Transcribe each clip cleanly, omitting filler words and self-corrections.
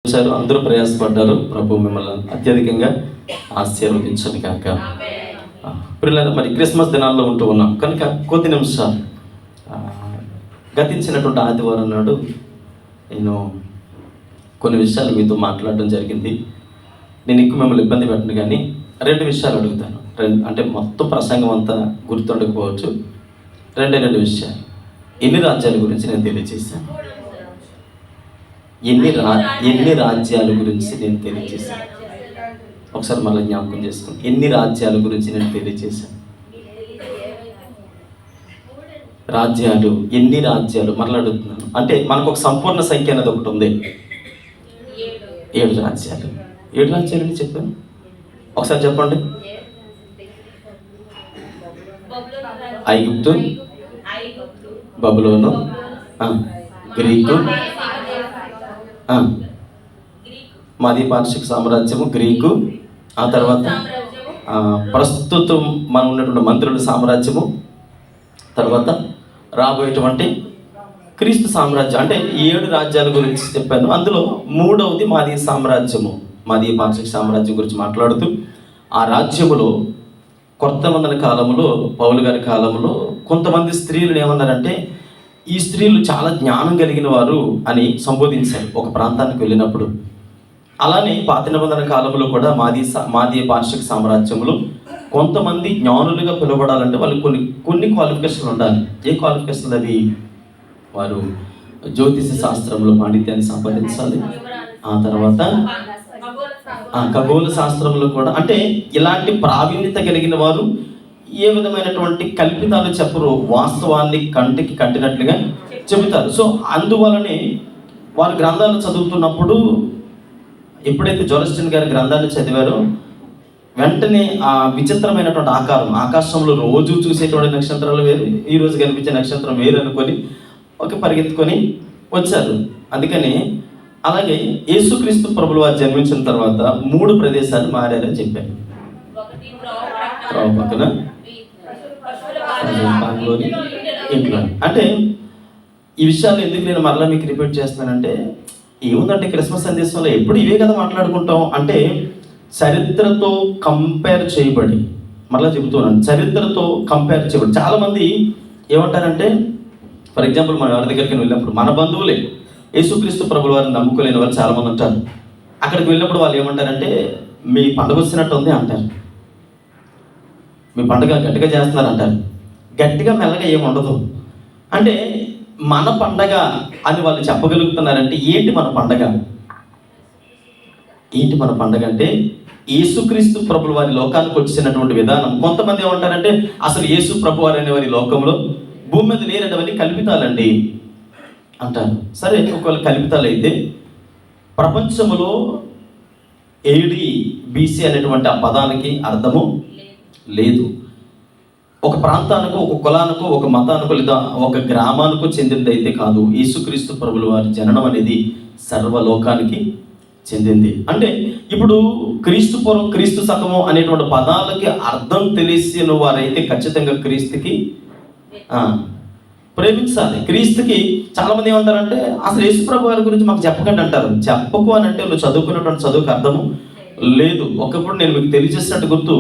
వచ్చారు, అందరూ ప్రయాసపడ్డారు. ప్రభు మిమ్మల్ని అత్యధికంగా ఆశీర్వదించను కాక. పిల్లలు మరి క్రిస్మస్ దినాల్లో ఉంటూ ఉన్నాం కనుక కొద్ది నిమిషాలు గతించినటువంటి ఆదివారం నాడు నేను కొన్ని విషయాలు మీతో మాట్లాడడం జరిగింది. నేను ఎక్కువ మిమ్మల్ని ఇబ్బంది పెట్టను, కానీ రెండు విషయాలు అడుగుతాను. అంటే మొత్తం ప్రసంగం అంతా గుర్తుండకపోవచ్చు. రెండు విషయాలు. ఎన్ని రాజ్యాల గురించి నేను తెలియజేశాను? ఎన్ని రాజ్యాల గురించి నేను తెలియజేశాను? ఒకసారి మళ్ళీ జ్ఞాపకం చేసుకోండి. ఎన్ని రాజ్యాల గురించి నేను తెలియజేశాను? రాజ్యాలు, ఎన్ని రాజ్యాలు మరలా అడుగుతున్నాను. అంటే మనకు ఒక సంపూర్ణ సంఖ్య అనేది ఒకటి ఉంది. 7 రాజ్యాలు. 7 రాజ్యాలు అని చెప్పాను. ఒకసారి చెప్పండి. ఐగుప్తు, బబులోను, గ్రీకు, మాది పార్షిక సామ్రాజ్యము, గ్రీకు, ఆ తర్వాత ప్రస్తుతం మనం ఉన్నటువంటి మంత్రుల సామ్రాజ్యము, తర్వాత రాబోయేటువంటి క్రీస్తు సామ్రాజ్యం. అంటే 7 రాజ్యాల గురించి చెప్పాను. అందులో 3వది మాది సామ్రాజ్యము, మాది పార్షిక సామ్రాజ్యం గురించి మాట్లాడుతూ, ఆ రాజ్యములో కొత్త మందిన కాలంలో, పౌలు గారి కాలంలో కొంతమంది స్త్రీలు ఏమన్నారంటే, ఈ స్త్రీలు చాలా జ్ఞానం కలిగిన వారు అని సంబోధించారు ఒక ప్రాంతానికి వెళ్ళినప్పుడు. అలానే పాత నిబంధన కాలంలో కూడా మాది పార్షిక సామ్రాజ్యంలో కొంతమంది జ్ఞానులుగా పిలువబడాలంటే వాళ్ళకి కొన్ని క్వాలిఫికేషన్లు ఉండాలి. ఏ క్వాలిఫికేషన్లు అవి? వారు జ్యోతిష శాస్త్రంలో పాండిత్యాన్ని సంపాదించాలి. ఆ తర్వాత ఖగోళ శాస్త్రంలో కూడా, అంటే ఇలాంటి ప్రావీణ్యత కలిగిన వారు ఏ విధమైనటువంటి కల్పితాలు చెప్పరు, వాస్తవాన్ని కంటికి కట్టినట్లుగా చెబుతారు. సో అందువలనే వారు గ్రంథాలు చదువుతున్నప్పుడు, ఎప్పుడైతే జోరస్టన్ గారి గ్రంథాన్ని చదివారో వెంటనే ఆ విచిత్రమైనటువంటి ఆకాశంలో రోజు చూసేటువంటి నక్షత్రాలు వేరు, ఈ రోజు కనిపించే నక్షత్రం వేరు అనుకొని పరిగెత్తుకొని వచ్చారు. అందుకని అలాగే యేసుక్రీస్తు ప్రభులు వారు జన్మించిన తర్వాత 3 ప్రదేశాలు మారారని చెప్పారు. పక్కన, ఇంట్లో. అంటే ఈ విషయాలు ఎందుకు నేను మరలా మీకు రిపీట్ చేస్తానంటే, ఏముందంటే క్రిస్మస్ సందేశంలో ఎప్పుడు ఇవే కదా మాట్లాడుకుంటాం. అంటే చరిత్రతో కంపేర్ చేయబడి, మరలా చెబుతున్నాను, చరిత్రతో కంపేర్ చేయబడి. చాలామంది ఏమంటారంటే, ఫర్ ఎగ్జాంపుల్ మనం ఎవరి దగ్గరికి వెళ్ళినప్పుడు మన బంధువులే యేసుక్రీస్తు ప్రభుల వారిని నమ్ముకోలేని వాళ్ళు చాలామంది ఉంటారు. అక్కడికి వెళ్ళినప్పుడు వాళ్ళు ఏమంటారంటే, మీ పండుగ వచ్చినట్టు ఉంది అంటారు, మీ పండుగ గట్టిగా చేస్తున్నారు అంటారు. గట్టిగా మెల్లగా ఏముండదు. అంటే మన పండగ అని వాళ్ళు చెప్పగలుగుతున్నారంటే ఏంటి మన పండగ? ఏంటి మన పండగ అంటే యేసుక్రీస్తు ప్రభుల వారి లోకానికి వచ్చినటువంటి విధానం. కొంతమంది ఏమంటారంటే, అసలు యేసు ప్రభు వారు అనేవారి లోకంలో భూమి మీద లేరనేవన్నీ కల్పితాలండి అంటారు. సరే, ఒకవేళ కల్పితాలు అయితే ప్రపంచంలో AD BC అనేటువంటి ఆ పదానికి అర్థము లేదు. ఒక ప్రాంతానికి, ఒక కులానికో, ఒక మతానికో, లేదా ఒక గ్రామానికో చెందింది అయితే కాదు. యేసుక్రీస్తు ప్రభుల వారి జననం అనేది సర్వలోకానికి చెందింది. అంటే ఇప్పుడు క్రీస్తు పూర్వం, క్రీస్తు శకము అనేటువంటి పదాలకి అర్థం తెలిసిన వారైతే ఖచ్చితంగా క్రీస్తుకి ప్రేమించాలి. క్రీస్తుకి చాలామంది ఏమంటారంటే, అసలు యేసు ప్రభు వారి గురించి మాకు చెప్పకండి అంటారు. చెప్పకు అని అంటే నువ్వు చదువుకున్నటువంటి చదువుకు అర్థము లేదు. ఒకప్పుడు నేను మీకు తెలియజేసినట్టు గుర్తు,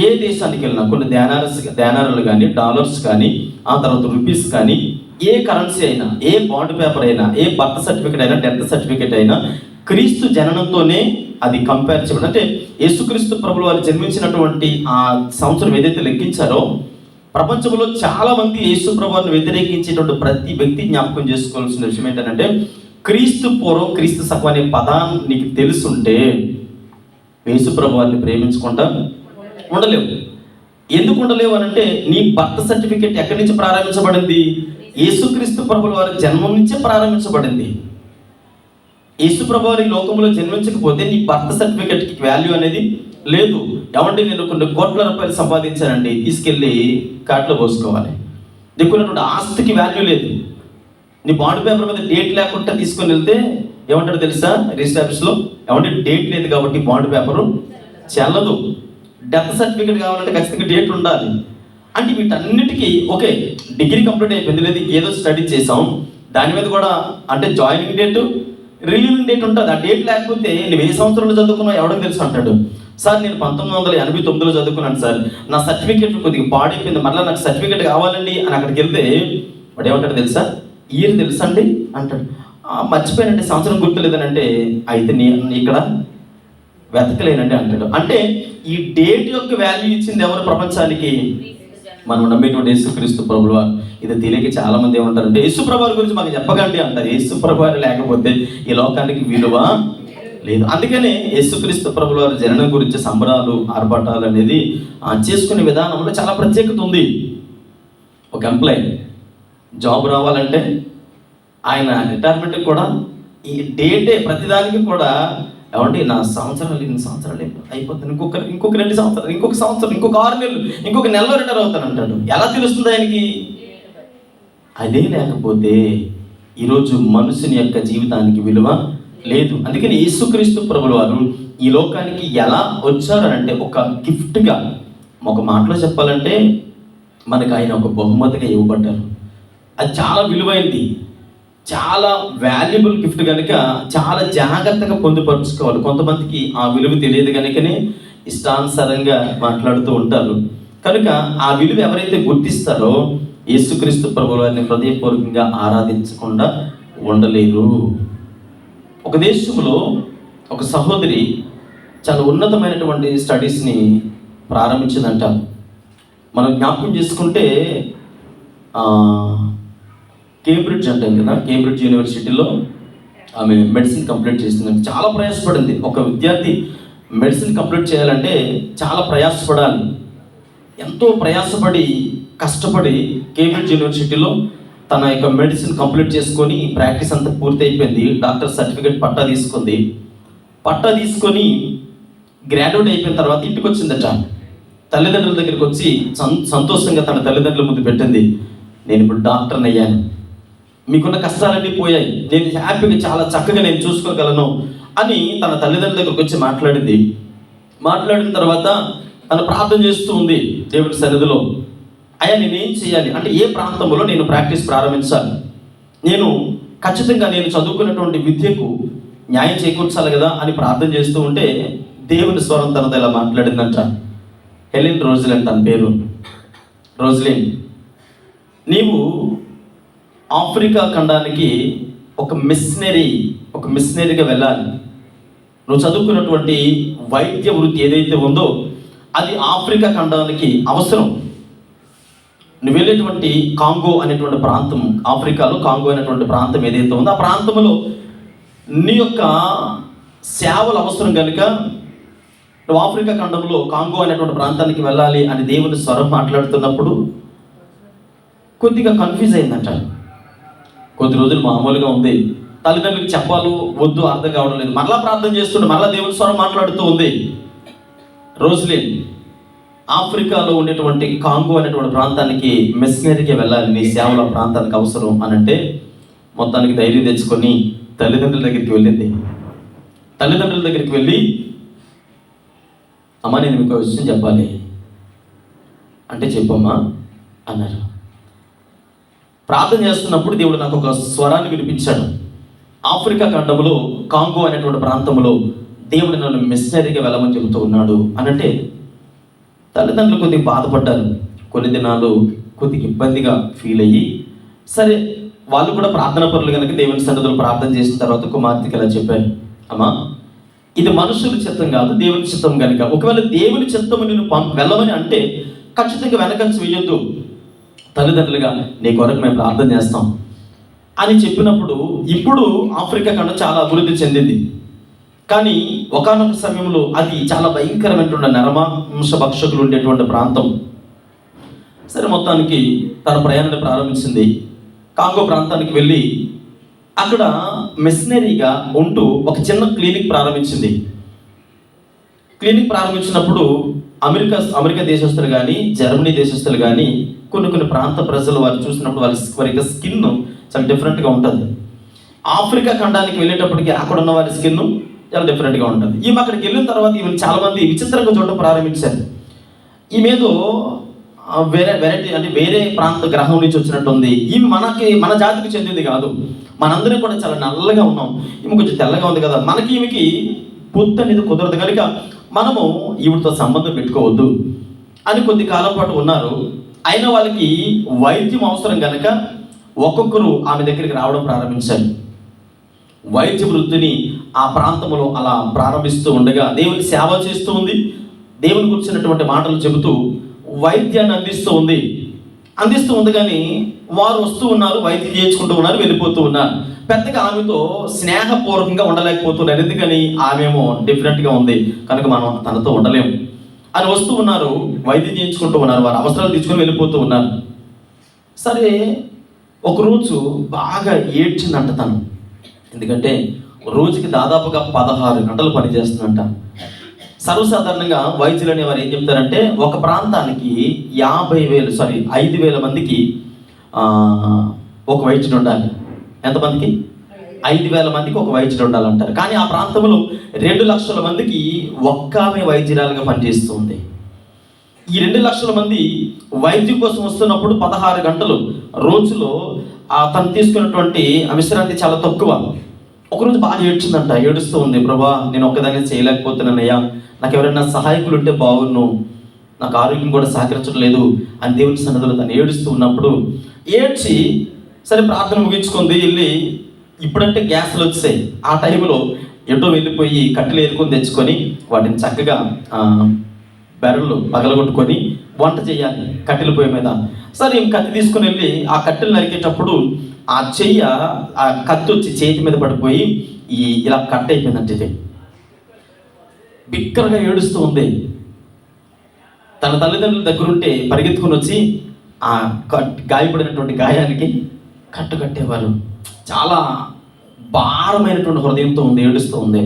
ఏ దేశానికి వెళ్ళినా కొన్ని ధ్యానారాలు కానీ, డాలర్స్ కానీ, ఆ తర్వాత రూపీస్ కానీ, ఏ కరెన్సీ అయినా, ఏ బాండ్ పేపర్ అయినా, ఏ బర్త్ సర్టిఫికేట్ అయినా, డెత్ సర్టిఫికేట్ అయినా క్రీస్తు జననంతోనే అది కంపేర్ చేయడం. అంటే యేసుక్రీస్తు ప్రభుల వారు జన్మించినటువంటి ఆ సంవత్సరం ఏదైతే లెక్కించారో, ప్రపంచంలో చాలా మంది యేసు ప్రభువుని వ్యతిరేకించేటువంటి ప్రతి వ్యక్తి జ్ఞాపకం చేసుకోవాల్సిన విషయం ఏంటంటే, క్రీస్తు పూర్వం, క్రీస్తు శకం అనే పదాన్ని నీకు తెలుసుంటే యేసు ప్రభువుని ప్రేమించకుండా ఉండలేవు. ఎందుకు ఉండలేవు అని అంటే, నీ బర్త్ సర్టిఫికేట్ ఎక్కడి నుంచి ప్రారంభించబడింది? యేసుక్రీస్తు ప్రభుల వారి జన్మం నుంచే ప్రారంభించబడింది. యేసు ప్రభు వారి లోకంలో జన్మించకపోతే నీ బర్త్ సర్టిఫికేట్కి వాల్యూ అనేది లేదు. ఏమంటే, నేను కొన్ని కోట్ల రూపాయలు సంపాదించానండి, తీసుకెళ్ళి కార్డులో పోసుకోవాలి. దిక్కున్నటువంటి ఆస్తికి వాల్యూ లేదు. నీ బాండ్ పేపర్ మీద డేట్ లేకుండా తీసుకొని వెళ్తే ఏమంటాడు తెలుసా? రిజిస్టర్ ఆఫీస్లో ఏమంటే, డేట్ లేదు కాబట్టి బాండ్ పేపరు చెల్లదు. డెత్ సర్టిఫికేట్ కావాలంటే ఖచ్చితంగా డేట్ ఉండాలి. అంటే వీటన్నిటికీ ఓకే, డిగ్రీ కంప్లీట్ అయిపోయింది, లేదు ఏదో స్టడీ చేసాం, దాని మీద కూడా అంటే జాయినింగ్ డేటు రిలీవింగ్ డేట్ ఉంటుంది. ఆ డేట్ లేకపోతే నువ్వు ఏ సంవత్సరంలో చదువుకున్నావు ఎవరికి తెలుసు అంటాడు. సార్ నేను 1989లో చదువుకున్నాను సార్, నా సర్టిఫికేట్ కొద్దిగా పాడైపోయింది, మళ్ళీ నాకు సర్టిఫికేట్ కావాలండి అని అక్కడికి వెళ్తే వాడు ఏమంటాడు తెలుసా? ఇయర్ తెలుసా అండి అంటాడు. మర్చిపోయానండి, సంవత్సరం గుర్తులేదని అంటే, అయితే ఇక్కడ వెతకలేనండి అంటాడు. అంటే ఈ డేట్ యొక్క వాల్యూ ఇచ్చింది ఎవరు ప్రపంచానికి? మనం నమ్మేటువంటి యేసుక్రీస్తు ప్రభువారు. ఇది తెలియక చాలా మంది ఏమంటారంటే యేసు ప్రభువారి గురించి మాకు చెప్పకండి అంటారు. యేసు ప్రభువారు లేకపోతే ఈ లోకానికి విలువ లేదు. అందుకనే యేసుక్రీస్తు ప్రభువారి జననం గురించి సంబరాలు ఆర్భాటాలు అనేది చేసుకునే విధానంలో చాలా ప్రత్యేకత ఉంది. ఒక ఎంప్లాయ్ జాబ్ రావాలంటే ఆయన రిటైర్మెంట్కి కూడా ఈ డేటే ప్రతిదానికి కూడా ఏమంటే నా ఇన్ని సంవత్సరాలు అయిపోతుంది, ఇంకొక 2 సంవత్సరాలు, ఇంకొక సంవత్సరం, ఇంకొక 6 నెలలు, ఇంకొక నెలలో రిటైర్ అవుతాను అంటాడు. ఎలా తెలుస్తుంది ఆయనకి? అదే లేకపోతే ఈరోజు మనుషుని యొక్క జీవితానికి విలువ లేదు. అందుకని యేసుక్రీస్తు ప్రభుల వారు ఈ లోకానికి ఎలా వచ్చారు అంటే ఒక గిఫ్ట్గా, ఒక మాటలో చెప్పాలంటే మనకు ఆయన ఒక బహుమతిగా ఇవ్వబడ్డారు. అది చాలా విలువైనది, చాలా వాల్యుబుల్ గిఫ్ట్ కనుక చాలా జాగ్రత్తగా పొందుపరుచుకోవాలి. కొంతమందికి ఆ విలువ తెలియదు కనుకనే ఇష్టానుసారంగా మాట్లాడుతూ ఉంటారు. కనుక ఆ విలువ ఎవరైతే గుర్తిస్తారో యేసుక్రీస్తు ప్రభువు వారిని హృదయపూర్వకంగా ఆరాధించకుండా ఉండలేరు. ఒక దేశంలో ఒక సహోదరి చాలా ఉన్నతమైనటువంటి స్టడీస్ని ప్రారంభించిందంట. మనం జ్ఞాపకం చేసుకుంటే కేంబ్రిడ్జ్ అంటాం కదా, కేంబ్రిడ్జ్ యూనివర్సిటీలో ఆమె మెడిసిన్ కంప్లీట్ చేసిందంటే చాలా ప్రయాసపడింది. ఒక విద్యార్థి మెడిసిన్ కంప్లీట్ చేయాలంటే చాలా ప్రయాసపడాలి. ఎంతో ప్రయాసపడి కష్టపడి కేంబ్రిడ్జ్ యూనివర్సిటీలో తన యొక్క మెడిసిన్ కంప్లీట్ చేసుకొని ప్రాక్టీస్ అంతా పూర్తి అయిపోయింది. డాక్టర్ సర్టిఫికేట్ పట్టా తీసుకుంది. పట్టా తీసుకొని గ్రాడ్యుయేట్ అయిపోయిన తర్వాత ఇంటికి వచ్చిందట. తల్లిదండ్రుల దగ్గరికి వచ్చి సంతోషంగా తన తల్లిదండ్రుల ముందు పెట్టింది, నేను ఇప్పుడు డాక్టర్ని అయ్యాను, మీకున్న కష్టాలన్నీ పోయాయి, నేను హ్యాపీగా చాలా చక్కగా నేను చూసుకోగలను అని తన తల్లిదండ్రుల దగ్గరికి వచ్చి మాట్లాడింది. మాట్లాడిన తర్వాత తను ప్రార్థన చేస్తూ ఉంది దేవుడి సన్నిధిలో. అయ్యా నేనేం చేయాలి అంటే, ఏ ప్రాంతంలో నేను ప్రాక్టీస్ ప్రారంభించాలి, నేను ఖచ్చితంగా నేను చదువుకున్నటువంటి విద్యకు న్యాయం చేకూర్చాలి కదా అని ప్రార్థన చేస్తూ ఉంటే దేవుని స్వరం తనతో ఇలా మాట్లాడిందంట. హెలెన్ రోజలిన్ తన పేరు. రోజలిన్, నీవు ఆఫ్రికా ఖండానికి ఒక మిషనరీగా వెళ్ళాలి. నువ్వు చదువుకున్నటువంటి వైద్య వృత్తి ఏదైతే ఉందో అది ఆఫ్రికా ఖండానికి అవసరం. నువ్వు వెళ్ళేటువంటి కాంగో అనేటువంటి ప్రాంతం, ఆఫ్రికాలో కాంగో అనేటువంటి ప్రాంతం ఏదైతే ఉందో ఆ ప్రాంతంలో నీ యొక్క సేవలు అవసరం కనుక నువ్వు ఆఫ్రికా ఖండంలో కాంగో అనేటువంటి ప్రాంతానికి వెళ్ళాలి అని దేవుని స్వరం మాట్లాడుతున్నప్పుడు కొద్దిగా కన్ఫ్యూజ్ అయిందంట. కొద్ది రోజులు మామూలుగా ఉంది, తల్లిదండ్రులకు చెప్పాలో వద్దు అర్థం కావడం లేదు. మరలా ప్రార్థన చేస్తుంటే మరలా దేవుని స్వరం మాట్లాడుతూ ఉంది. రోజలిన్, ఆఫ్రికాలో ఉండేటువంటి కాంగో అనేటువంటి ప్రాంతానికి మిషనరీకి వెళ్ళాలి, నీ సేవల ప్రాంతానికి అవసరం అని అంటే మొత్తానికి ధైర్యం తెచ్చుకొని తల్లిదండ్రుల దగ్గరికి వెళ్ళింది. తల్లిదండ్రుల దగ్గరికి వెళ్ళి, అమ్మ నేను మీకు విషయం చెప్పాలి అంటే చెప్పమ్మా అన్నారు. ప్రార్థన చేస్తున్నప్పుడు దేవుడు నాకు ఒక స్వరాన్ని వినిపించాడు. ఆఫ్రికా ఖండంలో కాంగో అనేటువంటి ప్రాంతంలో దేవుడు నన్ను మిషనరీగా వెళ్ళమని చెబుతూ ఉన్నాడు అని అంటే తల్లిదండ్రులు కొద్దిగా బాధపడ్డారు. కొన్ని దినాలు కొద్దిగా ఇబ్బందిగా ఫీల్ అయ్యి, సరే వాళ్ళు కూడా ప్రార్థన పరులు కనుక దేవుని సన్నిధిలో ప్రార్థన చేసిన తర్వాత కుమార్తెకి ఇలా చెప్పారు, అమ్మా ఇది మనుషుల చిత్తం కాదు, దేవుని చిత్తం కనుక ఒకవేళ దేవుని చిత్తము నేను వెళ్ళమని అంటే ఖచ్చితంగా వెనకంచి వేయొద్దు, తల్లిదండ్రులుగా నీ కొరకు మేము ప్రార్థన చేస్తాం అని చెప్పినప్పుడు ఇప్పుడు ఆఫ్రికా ఖండం చాలా అభివృద్ధి చెందింది. కానీ ఒకానొక సమయంలో అది చాలా భయంకరమైనటువంటి నరమాంస భక్షకులు ఉండేటువంటి ప్రాంతం. సరే మొత్తానికి తన ప్రయాణాన్ని ప్రారంభించింది. కాంగో ప్రాంతానికి వెళ్ళి అక్కడ మిషనరీగా ఉంటూ ఒక చిన్న క్లినిక్ ప్రారంభించింది. క్లినిక్ ప్రారంభించినప్పుడు అమెరికా దేశస్తులు కానీ జర్మనీ దేశస్తులు కానీ కొన్ని ప్రాంత ప్రజలు వారు చూసినప్పుడు వారి యొక్క స్కిన్ చాలా డిఫరెంట్గా ఉంటుంది. ఆఫ్రికా ఖండానికి వెళ్ళేటప్పటికి అక్కడ ఉన్న వారి స్కిన్ చాలా డిఫరెంట్గా ఉంటుంది. ఈమె అక్కడికి వెళ్ళిన తర్వాత ఈమెను చాలామంది విచిత్రంగా చూడటం ప్రారంభించారు. ఈమెదో వెరైటీ అంటే వేరే ప్రాంత గ్రహం నుంచి వచ్చినట్టు ఉంది, ఈమె మన జాతికి చెందింది కాదు, మనందరం కూడా చాలా నల్లగా ఉన్నాం, ఈమె కొంచెం తెల్లగా ఉంది కదా, మనకి ఈమెకి పొత్తు అనేది కుదరదు కనుక మనము ఈవిడతో సంబంధం పెట్టుకోవద్దు అని కొద్ది కాలం పాటు ఉన్నారు. అయినా వాళ్ళకి వైద్యం అవసరం కనుక ఒక్కొక్కరు ఆమె దగ్గరికి రావడం ప్రారంభించారు. వైద్య వృత్తిని ఆ ప్రాంతంలో అలా ప్రారంభిస్తూ ఉండగా దేవుని సేవ చేస్తూ ఉంది, దేవుని గురించినటువంటి మాటలు చెబుతూ వైద్యాన్ని అందిస్తూ ఉంది. కానీ వారు వస్తూ ఉన్నారు, వైద్యం చేయించుకుంటూ ఉన్నారు, వెళ్ళిపోతూ ఉన్నారు. పెద్దగా ఆమెతో స్నేహపూర్వకంగా ఉండలేకపోతున్నారు. ఎందుకని? ఆమెమో డిఫరెంట్గా ఉంది కనుక మనం తనతో ఉండలేము అని వస్తూ ఉన్నారు, వైద్యం చేయించుకుంటూ ఉన్నారు, వారు అవసరాలు తీసుకొని వెళ్ళిపోతూ ఉన్నారు. సరే ఒకరోజు బాగా ఏడ్చిందంట తను. ఎందుకంటే రోజుకి దాదాపుగా 16 గంటలు పనిచేస్తుందంట. సర్వసాధారణంగా వైద్యులు అనేవారు ఏం చెప్తారంటే ఒక ప్రాంతానికి 5,000 మందికి ఒక వైద్యుడు ఉండాలి. ఎంతమందికి? 5,000 మందికి ఒక వైద్యుడు ఉండాలంటారు. కానీ ఆ ప్రాంతంలో 2 లక్షల మందికి ఒక్కామె వైద్యురాలుగా పనిచేస్తుంది. ఈ 2 లక్షల మంది వైద్యం కోసం వస్తున్నప్పుడు 16 గంటలు రోజులో తను తీసుకున్నటువంటి విశ్రాంతి చాలా తక్కువ. ఒకరోజు బాగా ఏడ్చిందంట, ఏడుస్తూ ఉంది, ప్రభా నేను ఒక్కదాన్ని చేయలేకపోతున్నానయ్యా, నాకు ఎవరైనా సహాయకులు ఉంటే బాగున్ను, నాకు ఆరోగ్యం కూడా సహకరించడం లేదు అని దేవుని సన్నిధిలో తను ఏడుస్తూ ఉన్నప్పుడు ఏడ్చి సరే ప్రార్థన ముగించుకుంది. వెళ్ళి ఇప్పుడంటే గ్యాస్లు వచ్చాయి, ఆ టైంలో ఎటో వెళ్ళిపోయి కట్టెలు ఏరుకొని తెచ్చుకొని వాటిని చక్కగా బెరళ్ళు పగలగొట్టుకొని వంట చేయాలి కట్టెల పొయ్యి మీద. సరే కత్తి తీసుకుని వెళ్ళి ఆ కట్టెలు నరికేటప్పుడు ఆ కత్తి వచ్చి చేతి మీద పడిపోయి ఇలా కట్ అయిపోయిందంటే ఇది బిక్కరగా ఏడుస్తూ ఉంది. తన తల్లిదండ్రుల దగ్గరుంటే పరిగెత్తుకుని వచ్చి ఆ గాయపడినటువంటి గాయానికి కట్టేవారు. చాలా భారమైనటువంటి హృదయంతో ఉంది, ఏడుస్తూ ఉంది.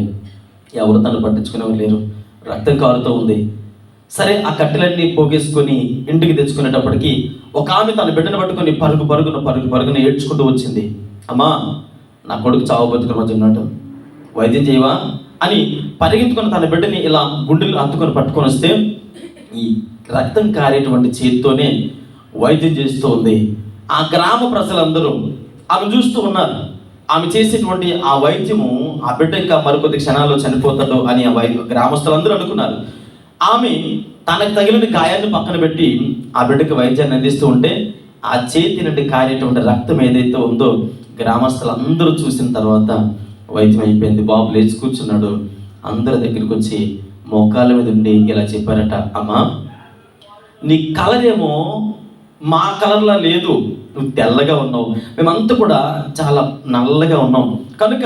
ఎవరు తను పట్టించుకునేవారు లేరు, రక్తం కారుతూ ఉంది. సరే ఆ కట్టెలన్నీ పోగేసుకొని ఇంటికి తెచ్చుకునేటప్పటికి ఒక ఆమె తన బిడ్డను పట్టుకొని పరుగున ఏడ్చుకుంటూ వచ్చింది. అమ్మా నా కొడుకు చావు బతుకుల మధ్య ఉన్నాడు, వైద్యం చేయవా అని పరిగెత్తుకుని తన బిడ్డని ఇలా గుండెలు హత్తుకొని పట్టుకొని వస్తే ఈ రక్తం కారేటువంటి చేతితోనే వైద్యం చేస్తూ ఉంది. ఆ గ్రామ ప్రజలందరూ ఆమె చూస్తూ ఉన్నారు. ఆమె చేసేటువంటి ఆ వైద్యము ఆ బిడ్డ ఇంకా మరికొద్ది క్షణాల్లో చనిపోతాడు అని గ్రామస్తులందరూ అనుకున్నారు. ఆమె తనకు తగిలిన గాయాన్ని పక్కన పెట్టి ఆ బిడ్డకి వైద్యాన్ని అందిస్తూ ఉంటే ఆ చేతి నుండి కారేటువంటి రక్తం ఏదైతే ఉందో గ్రామస్తులందరూ చూసిన తర్వాత వైద్యం అయిపోయింది. బాబు లేచి కూర్చున్నాడు. అందరి దగ్గరికి వచ్చి మోకాళ్ళ మీద ఉండి ఇలా చెప్పారట, అమ్మా నీ కలర్ ఏమో మా కలర్లా లేదు, నువ్వు తెల్లగా ఉన్నావు, మేమంతా కూడా చాలా నల్లగా ఉన్నాం కనుక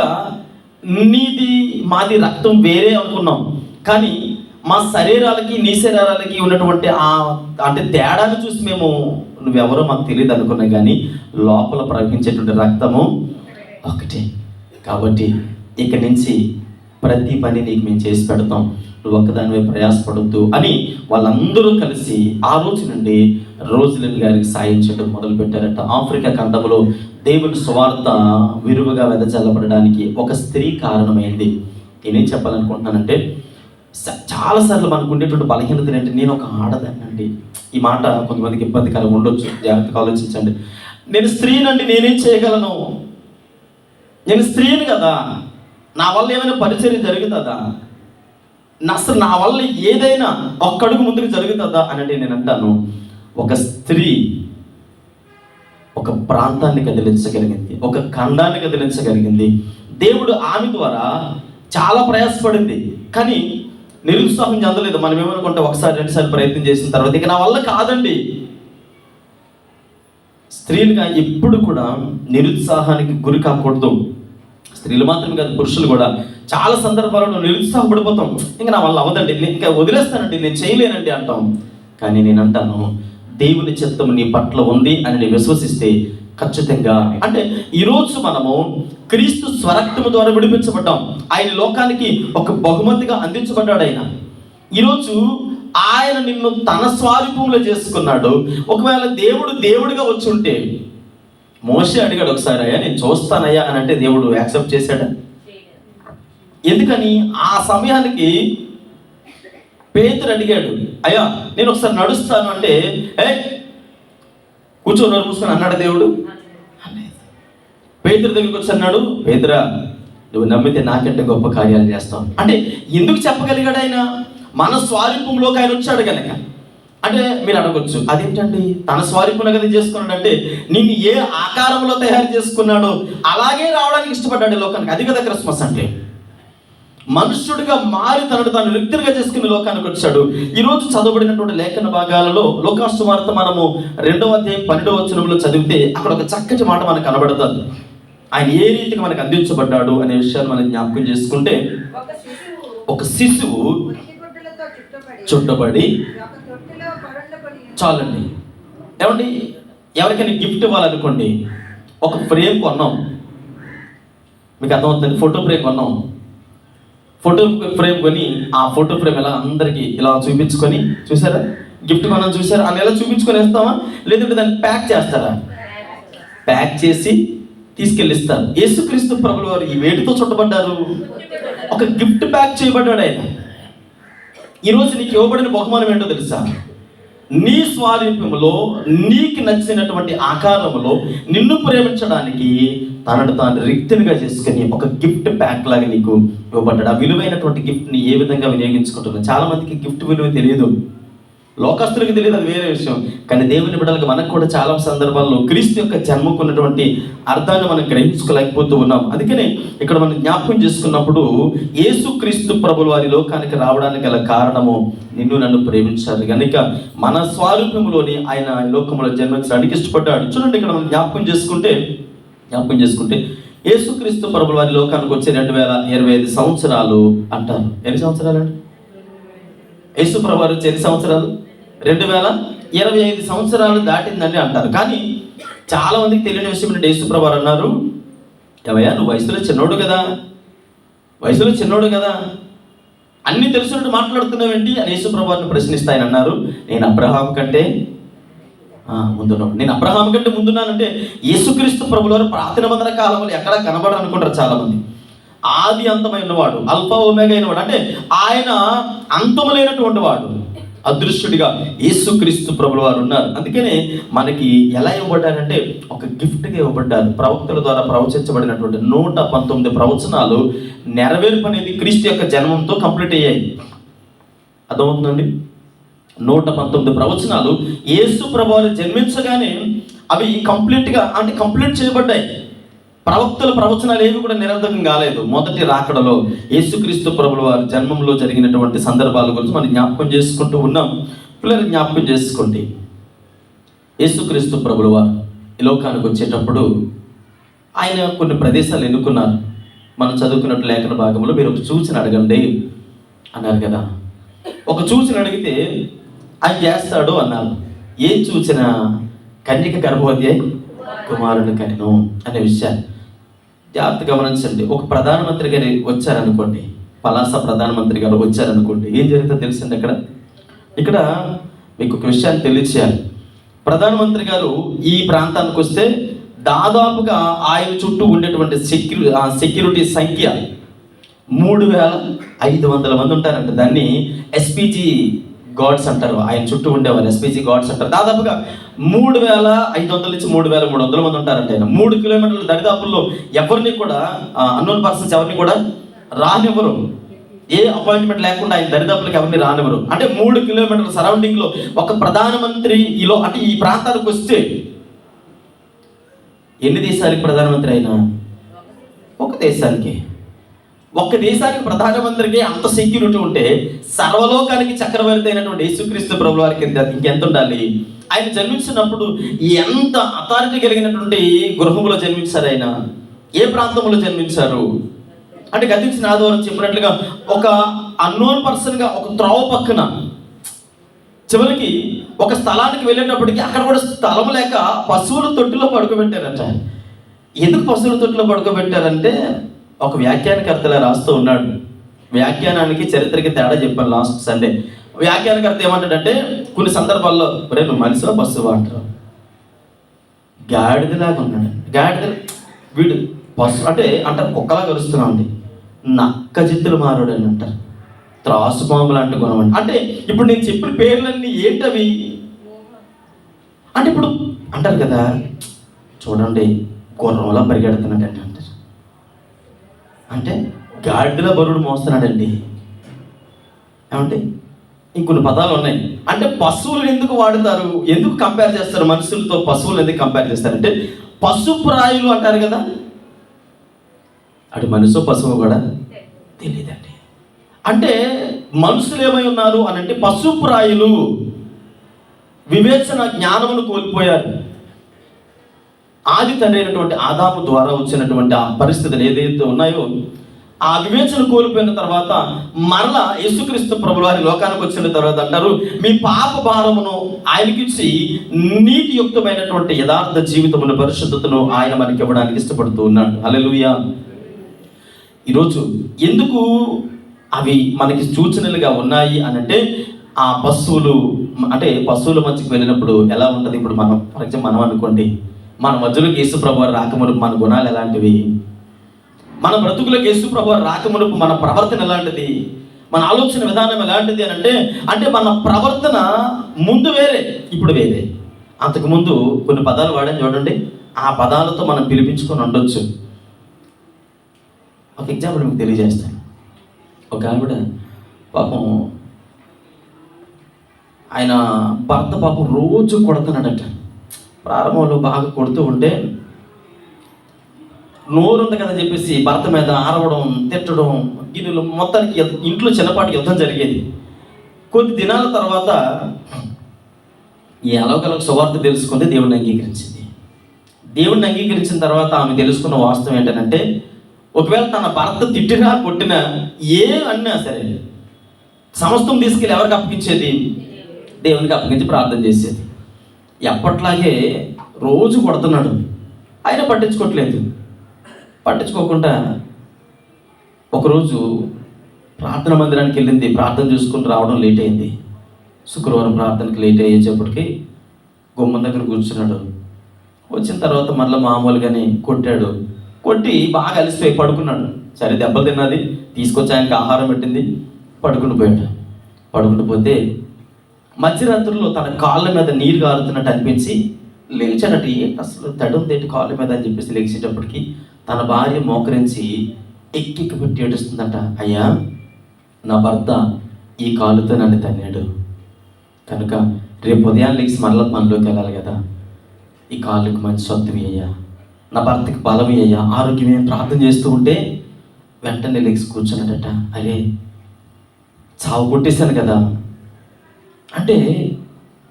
నీది మాది రక్తం వేరే అనుకున్నాం, కానీ మా శరీరాలకి నీ శరీరాలకి ఉన్నటువంటి అంటే తేడాను చూసి మేము నువ్వెవరో మాకు తెలియదు అనుకున్నాం, కానీ లోపల ప్రవహించేటువంటి రక్తము ఒకటే. కాబట్టి ఇక నుంచి ప్రతి పని నీకు మేము చేసి పెడతాం, నువ్వు ఒక్కదానివే ప్రయాసపడొద్దు అని వాళ్ళందరూ కలిసి ఆ రోజు నుండి రోజులిన్ గారికి సాయం చేయడం మొదలుపెట్టారట. ఆఫ్రికా ఖండంలో దేవుని సువార్త విరువుగా వెదజల్లబడడానికి ఒక స్త్రీ కారణమైంది. నేనేం చెప్పాలనుకుంటున్నానంటే చాలాసార్లు మనకు ఉండేటువంటి బలహీనత ఏంటంటే నేను ఒక ఆడదానండి. ఈ మాట కొంతమందికి ఇబ్బందికరం ఉండొచ్చు, జాగ్రత్తగా ఆలోచించండి. నేను స్త్రీనండి, నేనేం చేయగలను, నేను స్త్రీని కదా, నా వల్ల ఏమైనా పరిచర్య జరుగుతుందా, అసలు నా వల్ల ఏదైనా ఒక్కడుగు ముందుకు జరుగుతుందా అని నేను అంటాను. ఒక స్త్రీ ఒక ప్రాంతాన్ని కదిలించగలిగింది, ఒక ఖండాన్ని కదిలించగలిగింది. దేవుడు ఆమె ద్వారా చాలా ప్రయాసపడింది, కానీ నిరుత్సాహం చెందలేదు. మనం ఏమనుకుంటే ఒకసారి 2 సార్లు ప్రయత్నం చేసిన తర్వాత ఇక నా వల్ల కాదండి. స్త్రీలుగా ఎప్పుడు కూడా నిరుత్సాహానికి గురి కాకూడదు. స్త్రీలు మాత్రమే కాదు, పురుషులు కూడా చాలా సందర్భాలలో నిరుత్సాహపడిపోతాం. ఇంకా నా వల్ల అవ్వదండి, ఇంకా వదిలేస్తానండి, నేను చేయలేనండి అంటాం. కానీ నేను అంటాను, దేవుని చిత్తం నీ పట్ల ఉంది అని నేను విశ్వసిస్తే ఖచ్చితంగా, అంటే ఈరోజు మనము క్రీస్తు స్వరక్తము ద్వారా విడిపించబడ్డాం. ఆయన లోకానికి ఒక బహుమతిగా అందించబడ్డాడు. ఈరోజు ఆయన నిన్ను తన స్వరూపంలో చేసుకున్నాడు. ఒకవేళ దేవుడిగా వచ్చి ఉంటే మోషే అడిగాడు ఒకసారి, అయ్యా నేను చూస్తానయ్యా అని అంటే దేవుడు యాక్సెప్ట్ చేశాడా? ఎందుకని? ఆ సమయానికి పేతురు అడిగాడు, అయ్యా నేను ఒకసారి నడుస్తాను అంటే కూర్చొని మూసుకొని అన్నాడు దేవుడు. పేతురు దగ్గరికి వచ్చి అన్నాడు, పేతురా నువ్వు నమ్మితే నాకంటే గొప్ప కార్యాలు చేస్తావు. అంటే ఎందుకు చెప్పగలిగాడు ఆయన? మన స్వారూప్యంలోకి ఆయన వచ్చాడు కనుక. అంటే మీరు అడగొచ్చు, అదేంటండి తన స్వారూప్యంలో కదా చేసుకున్నాడు అంటే, నిన్ను ఏ ఆకారంలో తయారు చేసుకున్నాడో అలాగే రావడానికి ఇష్టపడ్డాడు లోకానికి. అది కదా క్రిస్మస్ అంటే. మనుష్యుడిగా మారి తనను తాను వ్యక్తిగా చేసుకుని లోకానికి వచ్చాడు. ఈరోజు చదవబడినటువంటి లేఖన భాగాలలో లోకాసు వార్త మనము 2వ అధ్యాయం 12వ వచనంలో చదివితే అక్కడ ఒక చక్కటి మాట మనకు కనబడుతుంది. ఆయన ఏ రీతిగా మనకు అందించబడ్డాడు అనే విషయాన్ని మనం జ్ఞాపకం చేసుకుంటే, ఒక శిశువు చుట్టబడి, చాలండి ఏమండి, ఎవరికైనా గిఫ్ట్ ఇవ్వాలనుకోండి, ఒక ఫ్రేమ్ కొన్నాం, మీకు అర్థమవుతుంది, ఫోటో ఫ్రేమ్ కొన్నాం. ఫోటో ఫ్రేమ్ కొని ఆ ఫోటో ఫ్రేమ్ ఎలా అందరికీ ఇలా చూపించుకొని, చూసారా గిఫ్ట్ కొన్నాం చూసారా అని ఎలా చూపించుకొని వేస్తామా, లేదంటే దాన్ని ప్యాక్ చేస్తారా? ప్యాక్ చేసి తీసుకెళ్ళిస్తారు. యేసుక్రీస్తు ప్రభువు వారు ఈ వేటితో చుట్టబడ్డారు? ఒక గిఫ్ట్ ప్యాక్ చేయబడ్డాడు ఆయన. ఈరోజు నీకు ఇవ్వబడిన బహుమానం ఏంటో తెలుసా? నీ స్వారూప్యంలో నీకు నచ్చినటువంటి ఆకారంలో నిన్ను ప్రేమించడానికి తనను తాను రిక్తినిగా చేసుకుని ఒక గిఫ్ట్ ప్యాక్ లాగా నీకు ఇవ్వబడ్డాడు. ఆ విలువైనటువంటి గిఫ్ట్ని ఏ విధంగా వినియోగించుకుంటున్నావు? చాలా మందికి గిఫ్ట్ విలువ తెలియదు, లోకస్తులకు తెలియదు, అది వేరే విషయం. కానీ దేవుని బిడ్డలకు మనకు కూడా చాలా సందర్భాల్లో క్రీస్తు యొక్క జన్మకున్నటువంటి అర్థాన్ని మనం గ్రహించుకోలేకపోతూ ఉన్నాం. అందుకనే ఇక్కడ మనం జ్ఞాపకం చేసుకున్నప్పుడు యేసుక్రీస్తు ప్రభుల వారి లోకానికి రావడానికి గల కారణము నిన్ను నన్ను ప్రేమించారు కనుక మన స్వారూప్యంలోని ఆయన లోకంలో జన్మించడానికి ఇష్టపడ్డాడు. చూడండి, ఇక్కడ మనం జ్ఞాపకం చేసుకుంటే యేసుక్రీస్తు ప్రభుల వారి లోకానికి వచ్చే 2025 సంవత్సరాలు అంటారు. ఎన్ని సంవత్సరాలు అండి? యేసు ప్రభు వారు వచ్చే ఎన్ని సంవత్సరాలు? 2025 సంవత్సరాలు దాటిందని అంటారు. కానీ చాలా మందికి తెలియని విషయం ఏంటంటే, యేసు ప్రభు వారు అన్నారు, ఏమయ్యా నువ్వు వయసులో చిన్నోడు కదా, అన్ని తెలుసున్నట్టు మాట్లాడుతున్నావేంటి అని యేసు ప్రభు వారిని ప్రశ్నిస్తాయని అన్నారు. నేను అబ్రహాం కంటే ముందున్నానంటే యేసుక్రీస్తు ప్రభుల వారు పాత నిబంధన కాలంలో ఎక్కడా కనబడరు అనుకుంటారు చాలా మంది. ఆది అంతమైన వాడు, అల్ఫా ఒమేగా అయిన వాడు, అంటే ఆయన అంతము లేనటువంటి వాడు, అదృశ్యుడిగా యేసుక్రీస్తు ప్రభుల వారు ఉన్నారు. అందుకనే మనకి ఎలా ఇవ్వబడ్డారంటే ఒక గిఫ్ట్గా ఇవ్వబడ్డారు. ప్రవక్తల ద్వారా ప్రవచించబడినటువంటి 119 ప్రవచనాలు నెరవేర్పు అనేది క్రీస్తు యొక్క జన్మంతో కంప్లీట్ అయ్యాయి. అర్థమవుతుందండి? 119 ప్రవచనాలు యేసు ప్రభువారు జన్మించగానే అవి కంప్లీట్ చేయబడ్డాయి. ప్రవక్తల ప్రవచనాలు ఏవి కూడా నిరర్ధకం కాలేదు. మొదటి రాకడలో యేసుక్రీస్తు ప్రభుల వారి జన్మంలో జరిగినటువంటి సందర్భాల గురించి మనం జ్ఞాపకం చేసుకుంటూ ఉన్నాం. పిల్లలు జ్ఞాపకం చేసుకోండి, యేసుక్రీస్తు ప్రభుల వారు ఈ లోకానికి వచ్చేటప్పుడు ఆయన కొన్ని ప్రదేశాలు ఎన్నుకున్నారు. మనం చదువుకున్నట్టు లేఖన భాగంలో మీరు ఒక సూచన అడగండి అన్నారు కదా. ఒక సూచన అడిగితే ఆయన చేస్తాడు అన్నారు. ఏం సూచన? కన్యక గర్భవతి అయి కుమారుని కనెను అనే విషయాన్ని జాగ్రత్త గమనించండి. ఒక ప్రధానమంత్రి గారు వచ్చారనుకోండి, పలాస ప్రధానమంత్రి గారు వచ్చారనుకోండి, ఏం జరుగుతుందో తెలిసింది ఇక్కడ మీకు ఒక విషయాన్ని తెలియచేయాలి. ప్రధానమంత్రి గారు ఈ ప్రాంతానికి వస్తే దాదాపుగా ఆయన చుట్టూ ఉండేటువంటి సెక్యూరిటీ సంఖ్య 3500 మంది ఉంటారంట. దాన్ని ఎస్పీజీ గాడ్స్ అంటారు. ఆయన చుట్టూ ఉండేవారు ఎస్పీజీ గాడ్స్ అంటారు. దాదాపుగా 3500 నుంచి 3300 మంది ఉంటారంట. ఆయన 3 కిలోమీటర్ల దరిదాపుల్లో ఎవరిని కూడా అన్నోన్ పర్సన్స్ ఎవరిని కూడా రానివ్వరు. ఏ అపాయింట్మెంట్ లేకుండా ఆయన దరిదాపులకు ఎవరిని రానివ్వరు. అంటే 3 కిలోమీటర్ల సరౌండింగ్ లో ఒక ప్రధానమంత్రి అంటే ఈ ప్రాంతానికి వస్తే ఎన్ని దేశాలకు ప్రధానమంత్రి అయినా? ఒక దేశానికి ప్రధానమంత్రికి అంత సెక్యూరిటీ ఉంటే సర్వలోకానికి చక్రవర్తి అయినటువంటి యేసుక్రీస్తు ప్రభుల వారికి ఇంకెంత ఉండాలి? ఆయన జన్మించినప్పుడు ఎంత అథారిటీ కలిగినటువంటి గృహంలో జన్మించారు ఆయన? ఏ ప్రాంతంలో జన్మించారు అంటే గతించిన ఆదివారం చెప్పినట్లుగా ఒక అన్నోన్ పర్సన్గా ఒక త్రోవ పక్కన చివరికి ఒక స్థలానికి వెళ్ళేటప్పటికి అక్కడ కూడా స్థలం లేక పశువుల తొట్టిలో పడుకోబెట్టారట. ఎందుకు పశువుల తొట్టిలో పడుకోబెట్టారంటే ఒక వ్యాఖ్యానకర్తలా రాస్తూ ఉన్నాడు. వ్యాఖ్యానానికి చరిత్రకి తేడా చెప్పాను లాస్ట్ సండే. వ్యాఖ్యానకర్త ఏమంటాడంటే కొన్ని సందర్భాల్లో నువ్వు మనిషిలో పశువు అంటారు. గాడిదలాగా ఉన్నాడు. వీడు పశువు అంటారు కుక్కలా కలుస్తున్నావు అండి, నక్క జిత్తులు మారుడు అని అంటారు, త్రాసుపాము లాంటి గుణం అంటే ఇప్పుడు నేను చెప్పిన పేర్లన్నీ ఏంటవి అంటే ఇప్పుడు అంటారు కదా, చూడండి గుర్రంలా పరిగెడుతున్నాడండి అంటారు. అంటే గాడిదల బరువుడు మోస్తున్నాడండి. ఏమంటే ఇంకొన్ని పదాలు ఉన్నాయి. అంటే పశువులు ఎందుకు వాడతారు, ఎందుకు కంపేర్ చేస్తారు మనుషులతో, పశువులు ఎందుకు కంపేర్ చేస్తారంటే పశుప్రాయులు అంటారు కదా, అటు మనిషి పశువు కూడా తెలియదండి. అంటే మనుషులు ఏమై ఉన్నారు అని అంటే పశుప్రాయులు, వివేచన జ్ఞానమును కోల్పోయారు. ఆది తండ్రి అయినటువంటి ఆదాము ద్వారా వచ్చినటువంటి ఆ పరిస్థితులు ఏదైతే ఉన్నాయో, ఆ వివేచన కోల్పోయిన తర్వాత మరలా యేసుక్రీస్తు ప్రభువు వారి లోకానికి వచ్చిన తర్వాత అంటారు, మీ పాప భారమును ఆయనకిచ్చి నీతియుక్తమైనటువంటి యథార్థ జీవితమును, పరిశుద్ధతను ఆయన మనకి ఇవ్వడానికి ఇష్టపడుతూ ఉన్నాడు. హల్లెలూయా. ఈరోజు ఎందుకు అవి మనకి సూచనలుగా ఉన్నాయి అని అంటే, ఆ పశువులు అంటే పశువుల మధ్యకి వెళ్ళినప్పుడు ఎలా ఉంటుంది. ఇప్పుడు మనం ఫర్ ఎగ్జాంపుల్ మనం అనుకోండి, మన మధ్యలోకి యేసు ప్రభువు రాకమునుపు మన గుణాలు ఎలాంటివి, మన బ్రతుకులకు యేసు ప్రభువు రాకమునుపు మన ప్రవర్తన ఎలాంటిది, మన ఆలోచన విధానం ఎలాంటిది అని అంటే మన ప్రవర్తన ముందు వేరే, ఇప్పుడు వేరే. అంతకుముందు కొన్ని పదాలు వాడని చూడండి, ఆ పదాలతో మనం పిలిపించుకొని ఉండొచ్చు. ఒక ఎగ్జాంపుల్ మీకు తెలియజేస్తాను. ఒక ఆవిడ పాపం ఆయన భర్త పాపం రోజు కొడుతున్నాడట. ప్రారంభంలో బాగా కొడుతూ ఉంటే నోరు ఉంది కదా చెప్పేసి భర్త మీద ఆరవడం, తిట్టడం, గిన్నెలు, మొత్తానికి ఇంట్లో చిన్నపాటి యుద్ధం జరిగేది. కొద్ది దినాల తర్వాత ఈ అలవకలకు సువార్త తెలుసుకుంది, దేవుడిని అంగీకరించింది. దేవుడిని అంగీకరించిన తర్వాత ఆమె తెలుసుకున్న వాస్తవం ఏంటంటే, ఒకవేళ తన భర్త తిట్టినా కొట్టినా అన్నా సరే సమస్తం తీసుకెళ్ళి ఎవరికి అప్పగించేది, దేవునికి అప్పగించి ప్రార్థన చేసేది. ఎప్పట్లాగే రోజు కొడుతున్నాడు, ఆయన పట్టించుకోవట్లేదు. పట్టించుకోకుండా ఒకరోజు ప్రార్థన మందిరానికి వెళ్ళింది. ప్రార్థన చూసుకుని రావడం లేట్ అయింది. శుక్రవారం ప్రార్థనకి లేట్ అయ్యేటప్పటికి గుమ్మం దగ్గర కూర్చున్నాడు. వచ్చిన తర్వాత మళ్ళీ మామూలుగానే కొట్టాడు. కొట్టి బాగా అలిసిపోయి పడుకున్నాడు. సరే దెబ్బలు తిన్నది, తీసుకొచ్చి ఆయనకి ఆహారం పెట్టింది, పడుకుని పోయాడు. పడుకుని పోతే మధ్యరాత్రుల్లో తన కాళ్ళ మీద నీరు కారుతున్నట్టు అనిపించి లేచాడట. అసలు తడి ఉందేంటి కాళ్ళ మీద అని చెప్పేసి లేచేటప్పటికి తన భార్య మోకరించి ఎక్కి పెట్టి ఏడుస్తుందట. అయ్యా, నా భర్త ఈ కాళ్ళతో నన్ను తన్నాడు కనుక రేపు ఉదయాన్ని లేచి మరల పనిలోకి వెళ్ళాలి కదా, ఈ కాళ్ళకి మంచి సొత్తువి అయ్యా, నా భర్తకి బలమి అయ్యా, ఆరోగ్యమే ప్రార్థన చేస్తూ ఉంటే వెంటనే లేచి కూర్చున్నాడట. అరే, చావు కొట్టేశాను కదా. అంటే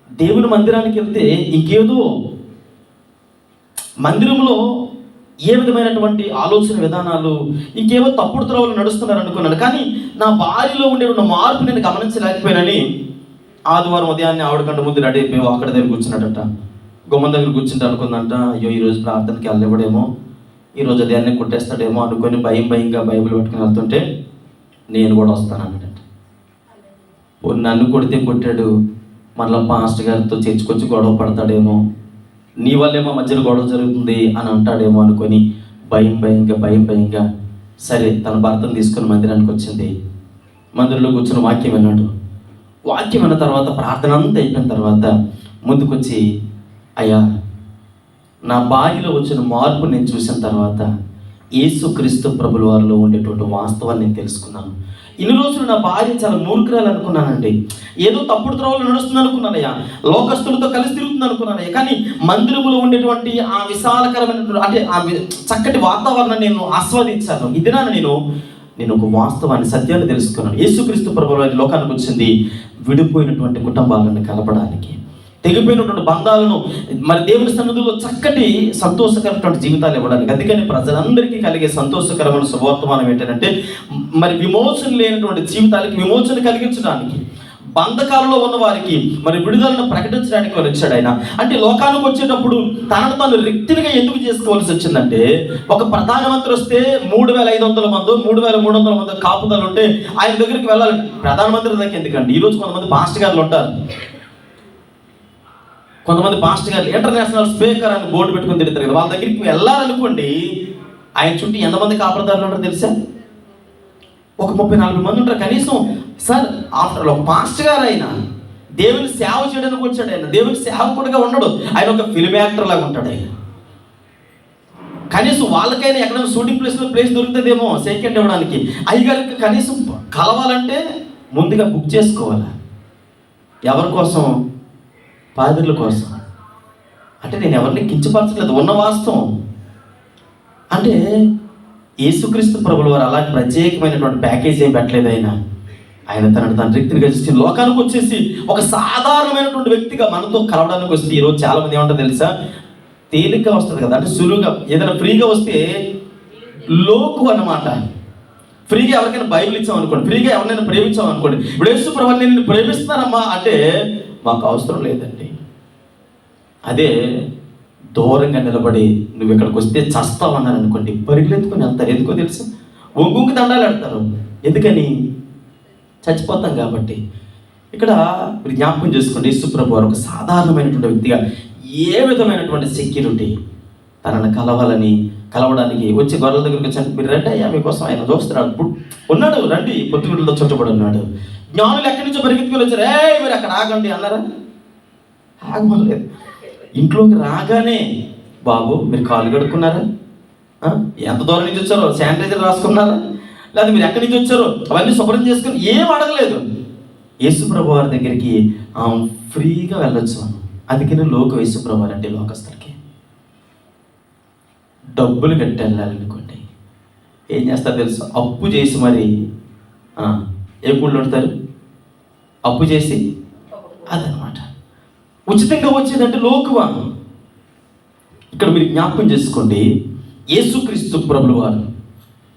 దేవుని మందిరానికి వెళ్తే ఇంకేదో మందిరంలో ఏ విధమైనటువంటి ఆలోచన విధానాలు, ఇంకేవో తప్పుడు త్రోవలు నడుస్తున్నారు అనుకున్నాను. కానీ నా భార్యలో ఉండే ఉన్న మార్పు నేను గమనించలేకపోయానని ఆదివారం ఉదయాన్నే ఆవిడ కంటే ముందు రెడీ అయిపోయి అక్కడ దగ్గర కూర్చున్నాడట. గుమ్మం దగ్గర కూర్చుంటే అనుకుందంట, అయ్యో ఈరోజు ప్రార్థనకి వెళ్ళలేవడేమో, ఈరోజు ఉదయాన్నే కొట్టేస్తాడేమో అనుకొని భయంగా బైబిల్ పట్టుకుని వెళ్తుంటే నేను కూడా వస్తాను అన్నాడట. నన్ను కొడితే కొట్టాడు, మళ్ళీ పాస్టర్ గారితో చర్చకొచ్చి గొడవ పడతాడేమో, నీ వల్లే మా మధ్యలో గొడవ జరుగుతుంది అని అంటాడేమో అనుకొని భయంగా సరే తన భర్తను తీసుకుని మందిరానికి వచ్చింది. మందిరంలో కూర్చుని వాక్యం విన్నాడు. వాక్యం విన్న తర్వాత ప్రార్థన అంతా అయిపోయిన తర్వాత ముందుకొచ్చి, అయ్యా, నా భార్యలో వచ్చిన మార్పు నేను చూసిన తర్వాత యేసుక్రీస్తు ప్రభుల వారిలో ఉండేటువంటి వాస్తవాన్ని నేను తెలుసుకున్నాను. ఇన్ని రోజులు నా భార్య చాలా మూర్ఖురాలు అనుకున్నానండి, ఏదో తప్పుడు త్రోవలు నడుస్తుంది అనుకున్నానయ్యా, లోకస్తులతో కలిసి తిరుగుతుంది అనుకున్నానయ్యా. కానీ మందిరములో ఉండేటువంటి ఆ విశాలకరమైన అంటే ఆ చక్కటి వాతావరణాన్ని నేను ఆస్వాదించాను. ఇది నేను ఒక వాస్తవాన్ని, సత్యాన్ని తెలుసుకున్నాను. యేసుక్రీస్తు ప్రభువు వారి లోకానికి వచ్చింది విడిపోయినటువంటి కుటుంబాలను కలపడానికి, తెగిపోయినటువంటి బంధాలను మరి దేవుని సన్నిధిలో చక్కటి సంతోషకరమైన జీవితాలు ఇవ్వడానికి. అందుకని ప్రజలందరికీ కలిగే సంతోషకరమైన శుభవర్తమానం ఏంటంటే, మరి విమోచన లేనటువంటి జీవితాలకి విమోచన కలిగించడానికి, బంధకాలలో ఉన్న వారికి మరి విడుదలను ప్రకటించడానికి వారు వచ్చాడు ఆయన. అంటే లోకానికి వచ్చేటప్పుడు తనను తాను రిక్తినిగా ఎందుకు చేసుకోవాల్సి వచ్చిందంటే, ఒక ప్రధానమంత్రి వస్తే 3500 మంది 3300 మంది కాపుదలు ఉంటే ఆయన దగ్గరికి వెళ్ళాలి. ప్రధానమంత్రి దగ్గర ఎందుకండి, ఈరోజు కొంతమంది పాస్టర్ గారులు ఉంటారు, కొంతమంది పాస్టర్ గారు ఇంటర్నేషనల్ స్పీకర్ అని బోర్డు పెట్టుకుని తిరుగుతారు కదా, వాళ్ళ దగ్గరికి వెళ్ళాలనుకోండి, ఆయన చుట్టూ ఎంతమంది కాపురదారులు ఉంటారు తెలుసా? ఒక 30-40 మంది ఉంటారు కనీసం. సార్, ఆఫ్టర్ ఒక పాస్టర్ గారు ఆయన దేవుని సేవ చేయడానికి వచ్చాడు. ఆయన దేవుని సేవకుడిగా ఉండడు, ఆయన ఒక ఫిల్మ్ యాక్టర్ లాగా ఉంటాడు. ఆయన కనీసం వాళ్ళకైనా ఎక్కడైనా షూటింగ్ ప్లేస్ దొరుకుతుందేమో సెకండ్ ఇవ్వడానికి. అయ్యగారికి కనీసం కలవాలంటే ముందుగా బుక్ చేసుకోవాలి. ఎవరి కోసం? పాదిర్ల కోసం. అంటే నేను ఎవరిని కించపరచలేదు, ఉన్న వాస్తవం. అంటే యేసుక్రీస్తు ప్రభుల వారు అలాంటి ప్రత్యేకమైనటువంటి ప్యాకేజ్ ఏం పెట్టలేదు. ఆయన తనను తన రీతిగా చేసి లోకానికి వచ్చేసి ఒక సాధారణమైనటువంటి వ్యక్తిగా మనతో కలవడానికి వస్తే, ఈరోజు చాలా మంది ఏమంటారు తెలుసా, తేలిగ్గా వస్తుంది కదా, అంటే సులువుగా ఏదైనా ఫ్రీగా వస్తే లోకు అన్నమాట. ఫ్రీగా ఎవరికైనా బైబిల్ ఇచ్చామనుకోండి, ఫ్రీగా ఎవరినైనా ప్రేమించామనుకోండి, ఇప్పుడు యేసు ప్రభువు నేను ప్రేమిస్తున్నానమ్మా అంటే మాకు అవసరం లేదండి. అదే దూరంగా నిలబడి నువ్వు ఇక్కడికి వస్తే చస్తావు అన్నారు అనుకోండి, పరిగెత్తుకొని వెళ్తారు. ఎందుకో తెలుసు? ఒంగుకి దండాలు పెడతారు. ఎందుకని? చచ్చిపోతాం కాబట్టి. ఇక్కడ మీరు జ్ఞాపకం చేసుకోండి, యేసు ప్రభువు వారు ఒక సాధారణమైనటువంటి వ్యక్తిగా ఏ విధమైనటువంటి సెక్యూరిటీ తనను కలవడానికి వచ్చి గొర్రెల దగ్గరికి వచ్చాను, మీరు రండి అయ్యా మీకోసం ఆయన చూస్తున్నాడు ఉన్నాడు, రండి, పొత్తుగుడ్లతో చుట్టబడి ఉన్నాడు. జ్ఞానులు ఎక్కడి నుంచో పరిగెత్తుకొని వచ్చారు, మీరు అక్కడ ఆగండి అన్నారా? ఆగమలేదు. ఇంట్లోకి రాగానే బాబు మీరు కాళ్ళు కడుక్కున్నారా, ఎంత దూరం నుంచి వచ్చారో శానిటైజర్ రాసుకున్నారా, లేదా మీరు ఎక్కడి నుంచి వచ్చారో అవన్నీ శుభ్రం చేసుకుని ఏం అడగలేదు. యేసు ప్రభు వారి దగ్గరికి ఫ్రీగా వెళ్ళొచ్చు. అందుకని యేసు ప్రభు వారు అంటే లోకస్తులకి డబ్బులు కట్టి వెళ్ళాలనుకోండి ఏం చేస్తారు తెలుసు? అప్పు చేసి మరి ఏ గుళ్ళు ఉంటారు, అప్పు చేసి అదనమాట. ఉచితంగా వచ్చేదంటే లోకువా. ఇక్కడ మీరు జ్ఞాపకం చేసుకోండి, యేసుక్రీస్తు ప్రభువు వారు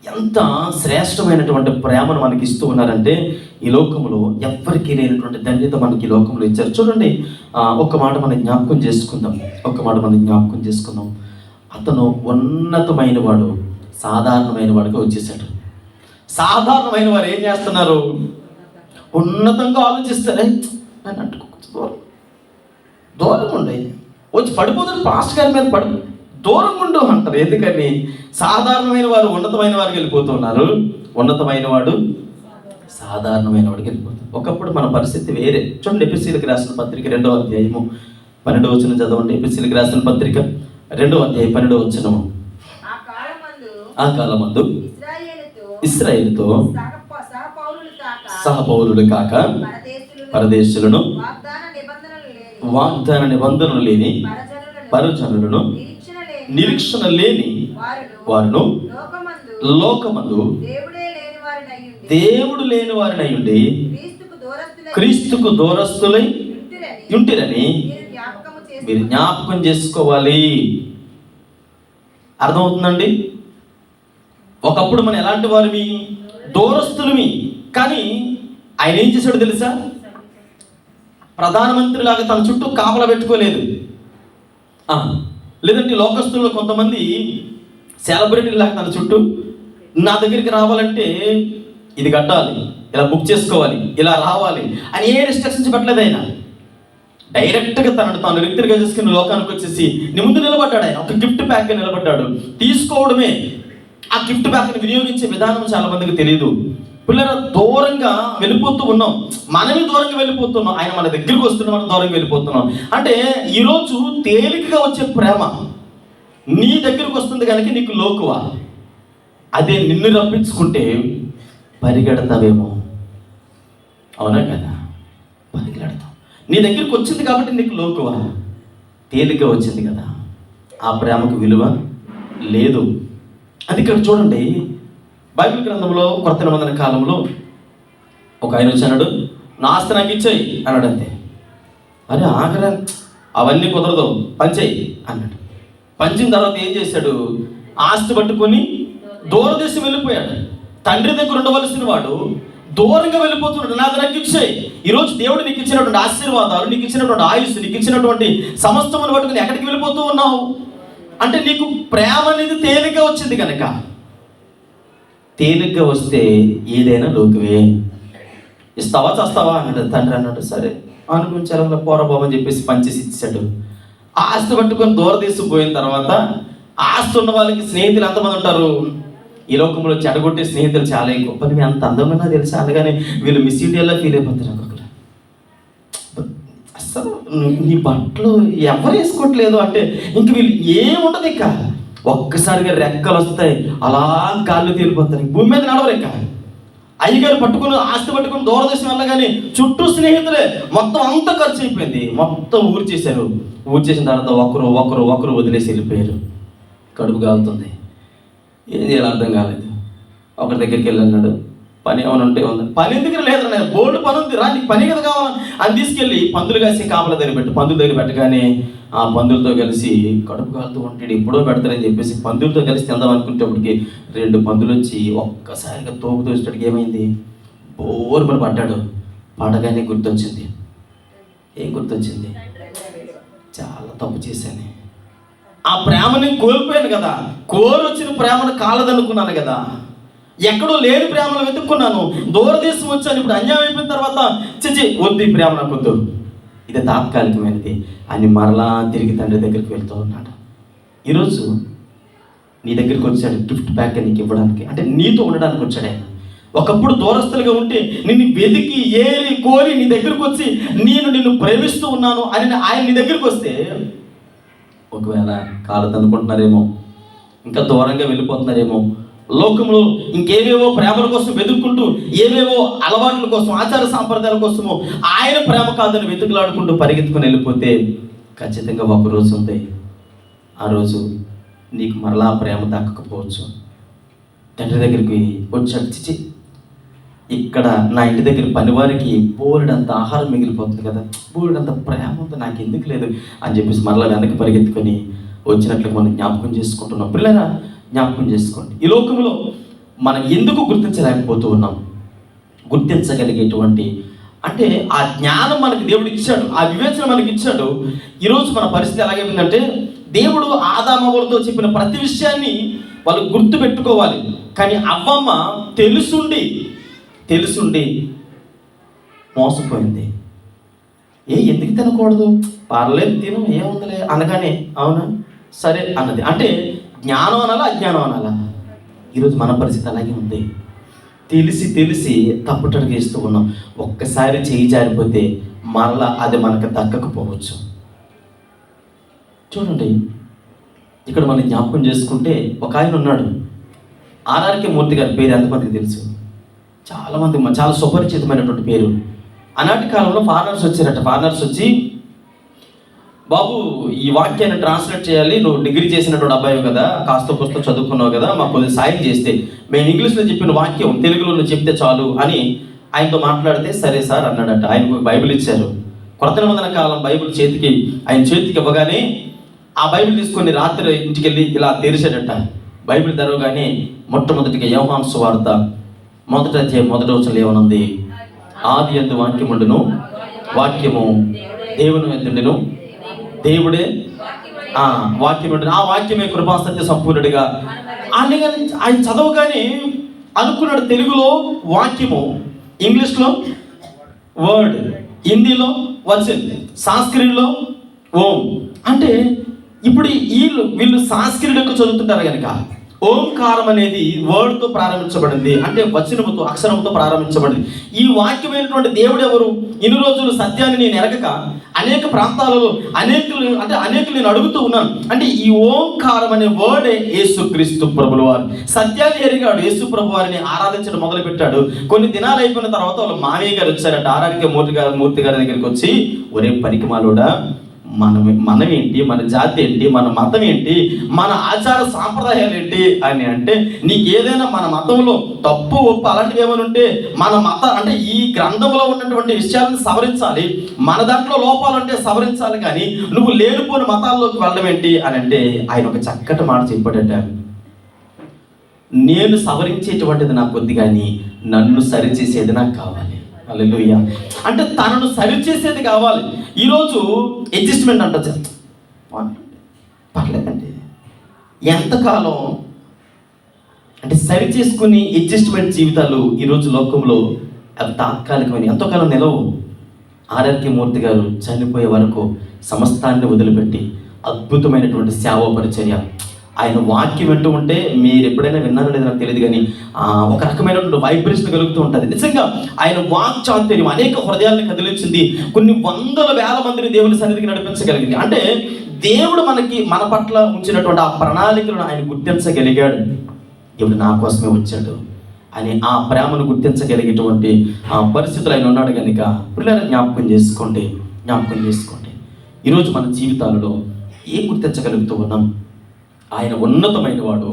ఎంత శ్రేష్టమైనటువంటి ప్రేమను మనకి ఇస్తూ ఉన్నారంటే, ఈ లోకంలో ఎవ్వరికీ లేనటువంటి ధన్యత మనకి ఈ లోకంలో ఇచ్చారు. చూడండి, ఒక్క మాట మనం జ్ఞాపకం చేసుకుందాం. అతను ఉన్నతమైన వాడు సాధారణమైన వాడిగా వచ్చేసాడు. సాధారణమైన వారు ఏం చేస్తున్నారు? ఉన్నతంగా ఆలోచిస్తారే, నన్ను అంటుకో దూరంగా ఉండే వచ్చి పడిపోతాడు, పాస్టర్ గారి మీద దూరంగా ఉండు అంటారు. ఎందుకని? సాధారణమైన వారు ఉన్నతమైన వారికి వెళ్ళిపోతున్నారు, ఉన్నతమైన వాడు సాధారణమైన వాడికి వెళ్ళిపోతాడు. ఒకప్పుడు మన పరిస్థితి వేరే. చూడండి, ఎఫెసీయులకు రాసిన పత్రిక 2వ అధ్యాయము 12వ వచనం చదవండి. ఎఫెసీయులకు రాసిన పత్రిక 2వ అధ్యాయం 12వ వచనము. ఆ కాలమందు ఇశ్రాయేలుతో సహపౌరులు కాక పరదేశులను వాగ్దాన నిబంధనలు లేని పరజనులను నిరీక్షణ లేని వారును లోకమందు దేవుడు లేని వారిని అయ్యుండి క్రీస్తుకు దూరస్తులై ఉంటిరని మీరు జ్ఞాపకం చేసుకోవాలి. అర్థమవుతుందండి? ఒకప్పుడు మనం ఎలాంటి వారిమి? దూరస్తులమి. కానీ ఆయన ఏం చేశాడు తెలుసా? ప్రధానమంత్రి లాగా తన చుట్టూ కాపలా పెట్టుకోలేదు. లేదంటే లోకస్తుల్లో కొంతమంది సెలబ్రిటీ లాగా తన చుట్టూ నా దగ్గరికి రావాలంటే ఇది కట్టాలి, ఇలా బుక్ చేసుకోవాలి, ఇలా రావాలి అని ఏ రిస్ట్రిక్షన్స్ పెట్టలేదు. ఆయన డైరెక్ట్గా తాను వ్యక్తిగా చేసుకుని లోకానికి వచ్చేసి నీ ముందు నిలబడ్డాడు. ఆయన ఒక గిఫ్ట్ ప్యాక్ నిలబడ్డాడు. తీసుకోవడమే. ఆ గిఫ్ట్ ప్యాక్ని వినియోగించే విధానం చాలా మందికి తెలియదు. పిల్లల దూరంగా వెళ్ళిపోతూ ఉన్నాం, మనమే దూరంగా వెళ్ళిపోతున్నాం. ఆయన మన దగ్గరికి వస్తున్న మనం దూరంగా వెళ్ళిపోతున్నాం. అంటే ఈరోజు తేలికగా వచ్చే ప్రేమ నీ దగ్గరికి వస్తుంది కనుక నీకు లోకువా. అదే నిన్ను రప్పించుకుంటే పరిగెడతావేమో. అవునా కదా? పరిగెడతావు. నీ దగ్గరికి వచ్చింది కాబట్టి నీకు లోకువా. తేలిగ్గా వచ్చింది కదా, ఆ ప్రేమకు విలువ లేదు. అది ఇక్కడ చూడండి, బైబిల్ గ్రంథంలో కొత్త నిబంధన కాలంలో ఒక ఆయన వచ్చాడు, నా ఆస్తి నాకు ఇచ్చేయి అన్నాడు. అంతే. అరే ఆఖరా అవన్నీ కుదరదు, పంచేయి అన్నాడు. పంచిన తర్వాత ఏం చేశాడు? ఆస్తి పట్టుకొని దూరదేశం వెళ్ళిపోయాడు. తండ్రి దగ్గర ఉండవలసిన వాడు దూరంగా వెళ్ళిపోతున్నాడు. నాకు నాకు ఇచ్చేయి. ఈరోజు దేవుడు నీకు ఇచ్చినటువంటి ఆశీర్వాదాలు, నీకు ఇచ్చినటువంటి ఆయుస్సు, నీకు ఇచ్చినటువంటి సమస్తమును పట్టుకుని ఎక్కడికి వెళ్ళిపోతూ ఉన్నావు అంటే నీకు ప్రేమ అనేది తేలిగ్గా వచ్చింది కనుక. తేలిగ్గా వస్తే ఏదైనా లోకువే. ఇస్తావా చేస్తావా అన్నాడు. తండ్రి అన్నాడు, సరే అనుకుంటారు పోరబాబు అని చెప్పేసి పంచేసి ఇచ్చాడు. ఆస్తి పట్టుకొని దూరదేశం పోయిన తర్వాత ఆస్తి ఉన్న వాళ్ళకి స్నేహితులు ఎంతమంది ఉంటారు? ఈ లోకంలో చెడగొట్టే స్నేహితులు చాలా ఎక్కువ. పని అంత అందమైనా తెలుసా అనగానే వీళ్ళు మిస్ ఇండియాలో ఫీల్ అయిపోతారు. అసలు నీ బట్టలు ఎవరు వేసుకోవట్లేదు అంటే ఇంక వీళ్ళు ఏముండదు. ఇక ఒక్కసారిగా రెక్కలు వస్తాయి, అలా గాల్లో తేలిపోతాయి, భూమి మీద నడవలేక. అయ్యగారు పట్టుకుని ఆస్తి పట్టుకుని దూరదేశం వెళ్ళగానే చుట్టూ స్నేహితులే, మొత్తం అంతా ఖర్చు అయిపోయింది, మొత్తం ఊరు చేశారు. ఊరు చేసిన తర్వాత ఒకరు వదిలేసి వెళ్ళిపోయారు. కడుపు కాలుతుంది, ఏం చేయాలి అర్థం కాలేదు. ఒకరి దగ్గరికి వెళ్ళి అన్నాడు, పని ఏమైనా ఉంటే ఉంది. పని ఎందుకు లేదన్నా, బోల్డ్ పని ఉంది రా, నీకు పని కదా కావాలని అని తీసుకెళ్ళి పందులు కాసి కాపల దగ్గర పెట్టు. పందుల దగ్గర పెట్టగానే ఆ పందులతో కలిసి కడుపు కాలుతూ ఉంటాడు, ఎప్పుడో పెడతారని చెప్పేసి పందులతో కలిసి తిందాం అనుకునేటప్పటికి 2 పందులు వచ్చి ఒక్కసారిగా తోపు తోసేటప్పటికి ఏమైంది, బోరు పని పడ్డాడు. పడగానే గుర్తొచ్చింది. ఏం గుర్తొచ్చింది? చాలా తప్పు చేశాను, ఆ ప్రేమని కోల్పోయాను కదా, కోరొచ్చిన ప్రేమను కాలదనుకున్నాను కదా, ఎక్కడో లేని ప్రేమను వెతుక్కున్నాను, దూరదేశం వచ్చాను, ఇప్పుడు అన్యాయం అయిపోయిన తర్వాత వద్దు ఈ ప్రేమ నాకు వద్దు, ఇది తాత్కాలికమైనది అని మరలా తిరిగి తండ్రి దగ్గరికి వెళ్తూ ఉన్నాడు. ఈరోజు నీ దగ్గరికి వచ్చాడు గిఫ్ట్ ప్యాక్ నీకు ఇవ్వడానికి, అంటే నీతో ఉండడానికి వచ్చాడు ఆయన. ఒకప్పుడు దూరస్తులుగా ఉంటే నిన్ను వెతికి ఏరి కోరి నీ దగ్గరికి వచ్చి నిన్ను ప్రేమిస్తూ ఉన్నాను అని ఆయన నీ దగ్గరికి వస్తే, ఒకవేళ కాలదనుకుంటున్నారేమో, ఇంకా దూరంగా వెళ్ళిపోతున్నారేమో, లోకంలో ఇంకేవేవో ప్రేమల కోసం వెతుక్కుంటూ, ఏవేవో అలవాట్ల కోసం, ఆచార సాంప్రదాయాల కోసమో ఆయన ప్రేమ కాదని వెతుకులాడుకుంటూ పరిగెత్తుకుని వెళ్ళిపోతే ఖచ్చితంగా ఒక రోజు ఉంది, ఆ రోజు నీకు మరలా ప్రేమ దక్కకపోవచ్చు. తండ్రి దగ్గరికి వచ్చి, ఇక్కడ నా ఇంటి దగ్గర పనివారికి బోలెడంత ఆహారం మిగిలిపోతుంది కదా, బోలెడంత ప్రేమ ఉంది, నాకు ఎందుకు లేదు అని చెప్పేసి మరలా వెనక్కి పరిగెత్తుకొని వచ్చినట్లు మనం జ్ఞాపకం చేసుకుంటున్నాం. పిల్లరా, జ్ఞాపకం చేసుకోండి, ఈ లోకంలో మనం ఎందుకు గుర్తించలేకపోతూ ఉన్నాం? గుర్తించగలిగేటువంటి అంటే ఆ జ్ఞానం మనకి దేవుడు ఇచ్చాడు, ఆ వివేచన మనకి ఇచ్చాడు. ఈరోజు మన పరిస్థితి ఎలాగైందంటే, దేవుడు ఆదామవ్వలతో చెప్పిన ప్రతి విషయాన్ని వాళ్ళు గుర్తు పెట్టుకోవాలి, కానీ అవ్వమ్మ తెలుసుండి మోసపోయింది. ఎందుకు తినకూడదు, పర్లేదు తిను, ఏముందిలే అనగానే అవునా సరే అన్నది. అంటే జ్ఞానం అనాలా అజ్ఞానం అనాలా? ఈరోజు మన పరిస్థితి అలాగే ఉంది. తెలిసి తప్పుటడుగు వేస్తూ ఉన్నాం. ఒక్కసారి చేయి జారిపోతే మరలా అది మనకు దక్కకపోవచ్చు. చూడండి, ఇక్కడ మనం జ్ఞాపకం చేసుకుంటే ఒక ఆయన ఉన్నాడు, ఆర్ఆర్కే మూర్తి గారి పేరు ఎంతమందికి తెలుసు? చాలామంది, చాలా సుపరిచితమైనటువంటి పేరు. ఆనాటి కాలంలో ఫారినర్స్ వచ్చారట. ఫారినర్స్ వచ్చి, బాబు ఈ వాక్యాన్ని ట్రాన్స్లేట్ చేయాలి, నువ్వు డిగ్రీ చేసినటువంటి అబ్బాయి కదా, కాస్త పుస్తకం చదువుకున్నావు కదా, మాకు కొద్దిగా సాయం చేస్తే, మేము ఇంగ్లీష్లో చెప్పిన వాక్యం తెలుగులో నువ్వు చెప్తే చాలు అని ఆయనతో మాట్లాడితే, సరే సార్ అన్నాడట. ఆయనకు బైబిల్ ఇచ్చారు. కొత్త నిబంధన కాలం బైబిల్ ఆయన చేతికి ఇవ్వగానే ఆ బైబిల్ తీసుకొని రాత్రి ఇంటికి వెళ్ళి ఇలా తెరిచాడట. బైబిల్ తెరవగానే మొట్టమొదటిగా యోహాను సువార్త 1వ అధ్యాయం 1వ వచనంలో ఏమనుంది? ఆది యందు వాక్యముండును, వాక్యము దేవుని యొద్ద, దేవుడే వాక్యముండును, ఆ వాక్యమే కృపాసత్య సంపూర్ణుడిగా. ఆయన చదవగానే అనుకున్నాడు, తెలుగులో వాక్యము, ఇంగ్లీష్లో వర్డ్, హిందీలో వచన్, సంస్కృతిలో ఓం. అంటే ఇప్పుడు వీళ్ళు సంస్కృతిలో చదువుతుంటారు కనుక ఓంకారం అనేది వర్డ్తో ప్రారంభించబడింది, అంటే వచనముతో, అక్షరముతో ప్రారంభించబడింది. ఈ వాక్యమైనటువంటి దేవుడు ఎవరు? ఇన్ని రోజులు సత్యాన్ని నేను ఎరగక అనేక ప్రాంతాలలో అనేకులు నేను అడుగుతూ ఉన్నాను. అంటే ఈ ఓంకారం అనే వర్డే యేసుక్రీస్తు ప్రభుల వారు. సత్యాన్ని ఎరిగాడు, యేసు ప్రభు వారిని ఆరాధించడం మొదలుపెట్టాడు. కొన్ని దినాలు అయిపోయిన తర్వాత వాళ్ళ మామయ్య గారు వచ్చారట, ఆర్ఆర్కే మూర్తి గారి దగ్గరికి వచ్చి, ఒరే పనికిమాలోడా, మనం ఏంటి, మన జాతి ఏంటి, మన మతం ఏంటి, మన ఆచార సాంప్రదాయాలు ఏంటి అని అంటే, నీకు ఏదైనా మన మతంలో తప్పు ఒప్పు అలాంటివి ఏమైనా ఉంటే మన అంటే ఈ గ్రంథంలో ఉన్నటువంటి విషయాలను సవరించాలి, మన దాంట్లో లోపాలు అంటే సవరించాలి, కానీ నువ్వు లేనిపోని మతాల్లోకి వెళ్ళడం ఏంటి అని అంటే, ఆయన ఒక చక్కటి మాట చెప్పాడట, నేను సవరించేటువంటిది నాకు వద్దు, కానీ నన్ను సరిచేసేది నాకు కావాలి. హల్లెలూయా. అంటే తనను సరిచేసేది కావాలి. ఈరోజు అడ్జస్ట్మెంట్ అంటచ్చు, పర్లేదండి, ఎంతకాలం అంటే సరి చేసుకుని అడ్జస్ట్మెంట్ జీవితాలు ఈరోజు లోకంలో అవి తాత్కాలికమైన, ఎంతోకాలం నిలవు. ఆర్ఆర్కే మూర్తి గారు చనిపోయే వరకు సమస్తాన్ని వదిలిపెట్టి అద్భుతమైనటువంటి సేవా పరిచర్య, ఆయన వాక్యం వింటూ ఉంటే మీరు ఎప్పుడైనా విన్నారో లేదో నాకు తెలియదు, కానీ ఒక రకమైనటువంటి వైబ్రేషన్ కలుగుతూ ఉంటుంది. నిజంగా ఆయన వాక్ చాతుర్యం అనేక హృదయాలను కదిలించింది. కొన్ని వందల వేల మందిని దేవుని సన్నిధికి నడిపించగలిగింది. అంటే దేవుడు మన పట్ల ఉంచినటువంటి ఆ ప్రణాళికలను ఆయన గుర్తించగలిగాడు. దేవుడు నా కోసమే వచ్చాడు అని ఆ ప్రేమను గుర్తించగలిగేటువంటి ఆ పరిస్థితులు ఆయన ఉన్నాడు కనుక పిల్లలు జ్ఞాపకం చేసుకోండి. ఈరోజు మన జీవితాలలో ఏం గుర్తించగలుగుతూ ఉన్నాం? ఆయన ఉన్నతమైన వాడు,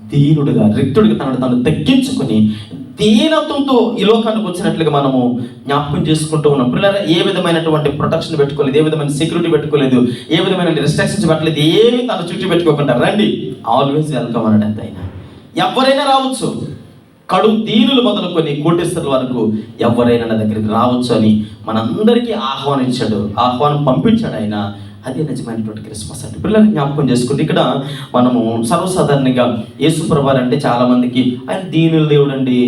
దీనుడుగా రిక్తుడిగా తనను తగ్గించుకొని దీనత్వంతో ఈ లోకానికి వచ్చినట్లుగా మనము జ్ఞాపకం చేసుకుంటూ ఉన్నాం. పిల్లలు ఏ విధమైనటువంటి ప్రొటెక్షన్ పెట్టుకోలేదు, ఏ విధమైన సెక్యూరిటీ పెట్టుకోలేదు, ఏ విధమైన రిస్ట్రిక్షన్స్ పెట్టలేదు, ఏమి తన చుట్టూ పెట్టుకోకుండా రండి, ఆల్వేస్ వెల్కమ్ అన్నాడు. అంత అయినా ఎవరైనా రావచ్చు, కడు దీనులు మొదలుకొని కోటేశ్వరుల వరకు ఎవరైనా నా దగ్గరికి రావచ్చు అని మనందరికీ ఆహ్వానం పంపించాడు ఆయన. అదే నిజమైనటువంటి క్రిస్మస్ అంటే. పిల్లల్ని జ్ఞాపకం చేసుకుంటే ఇక్కడ మనము సర్వసాధారణంగా యేసుప్రభువారు అంటే చాలామందికి ఆయన దీనుల దేవుడు అండి,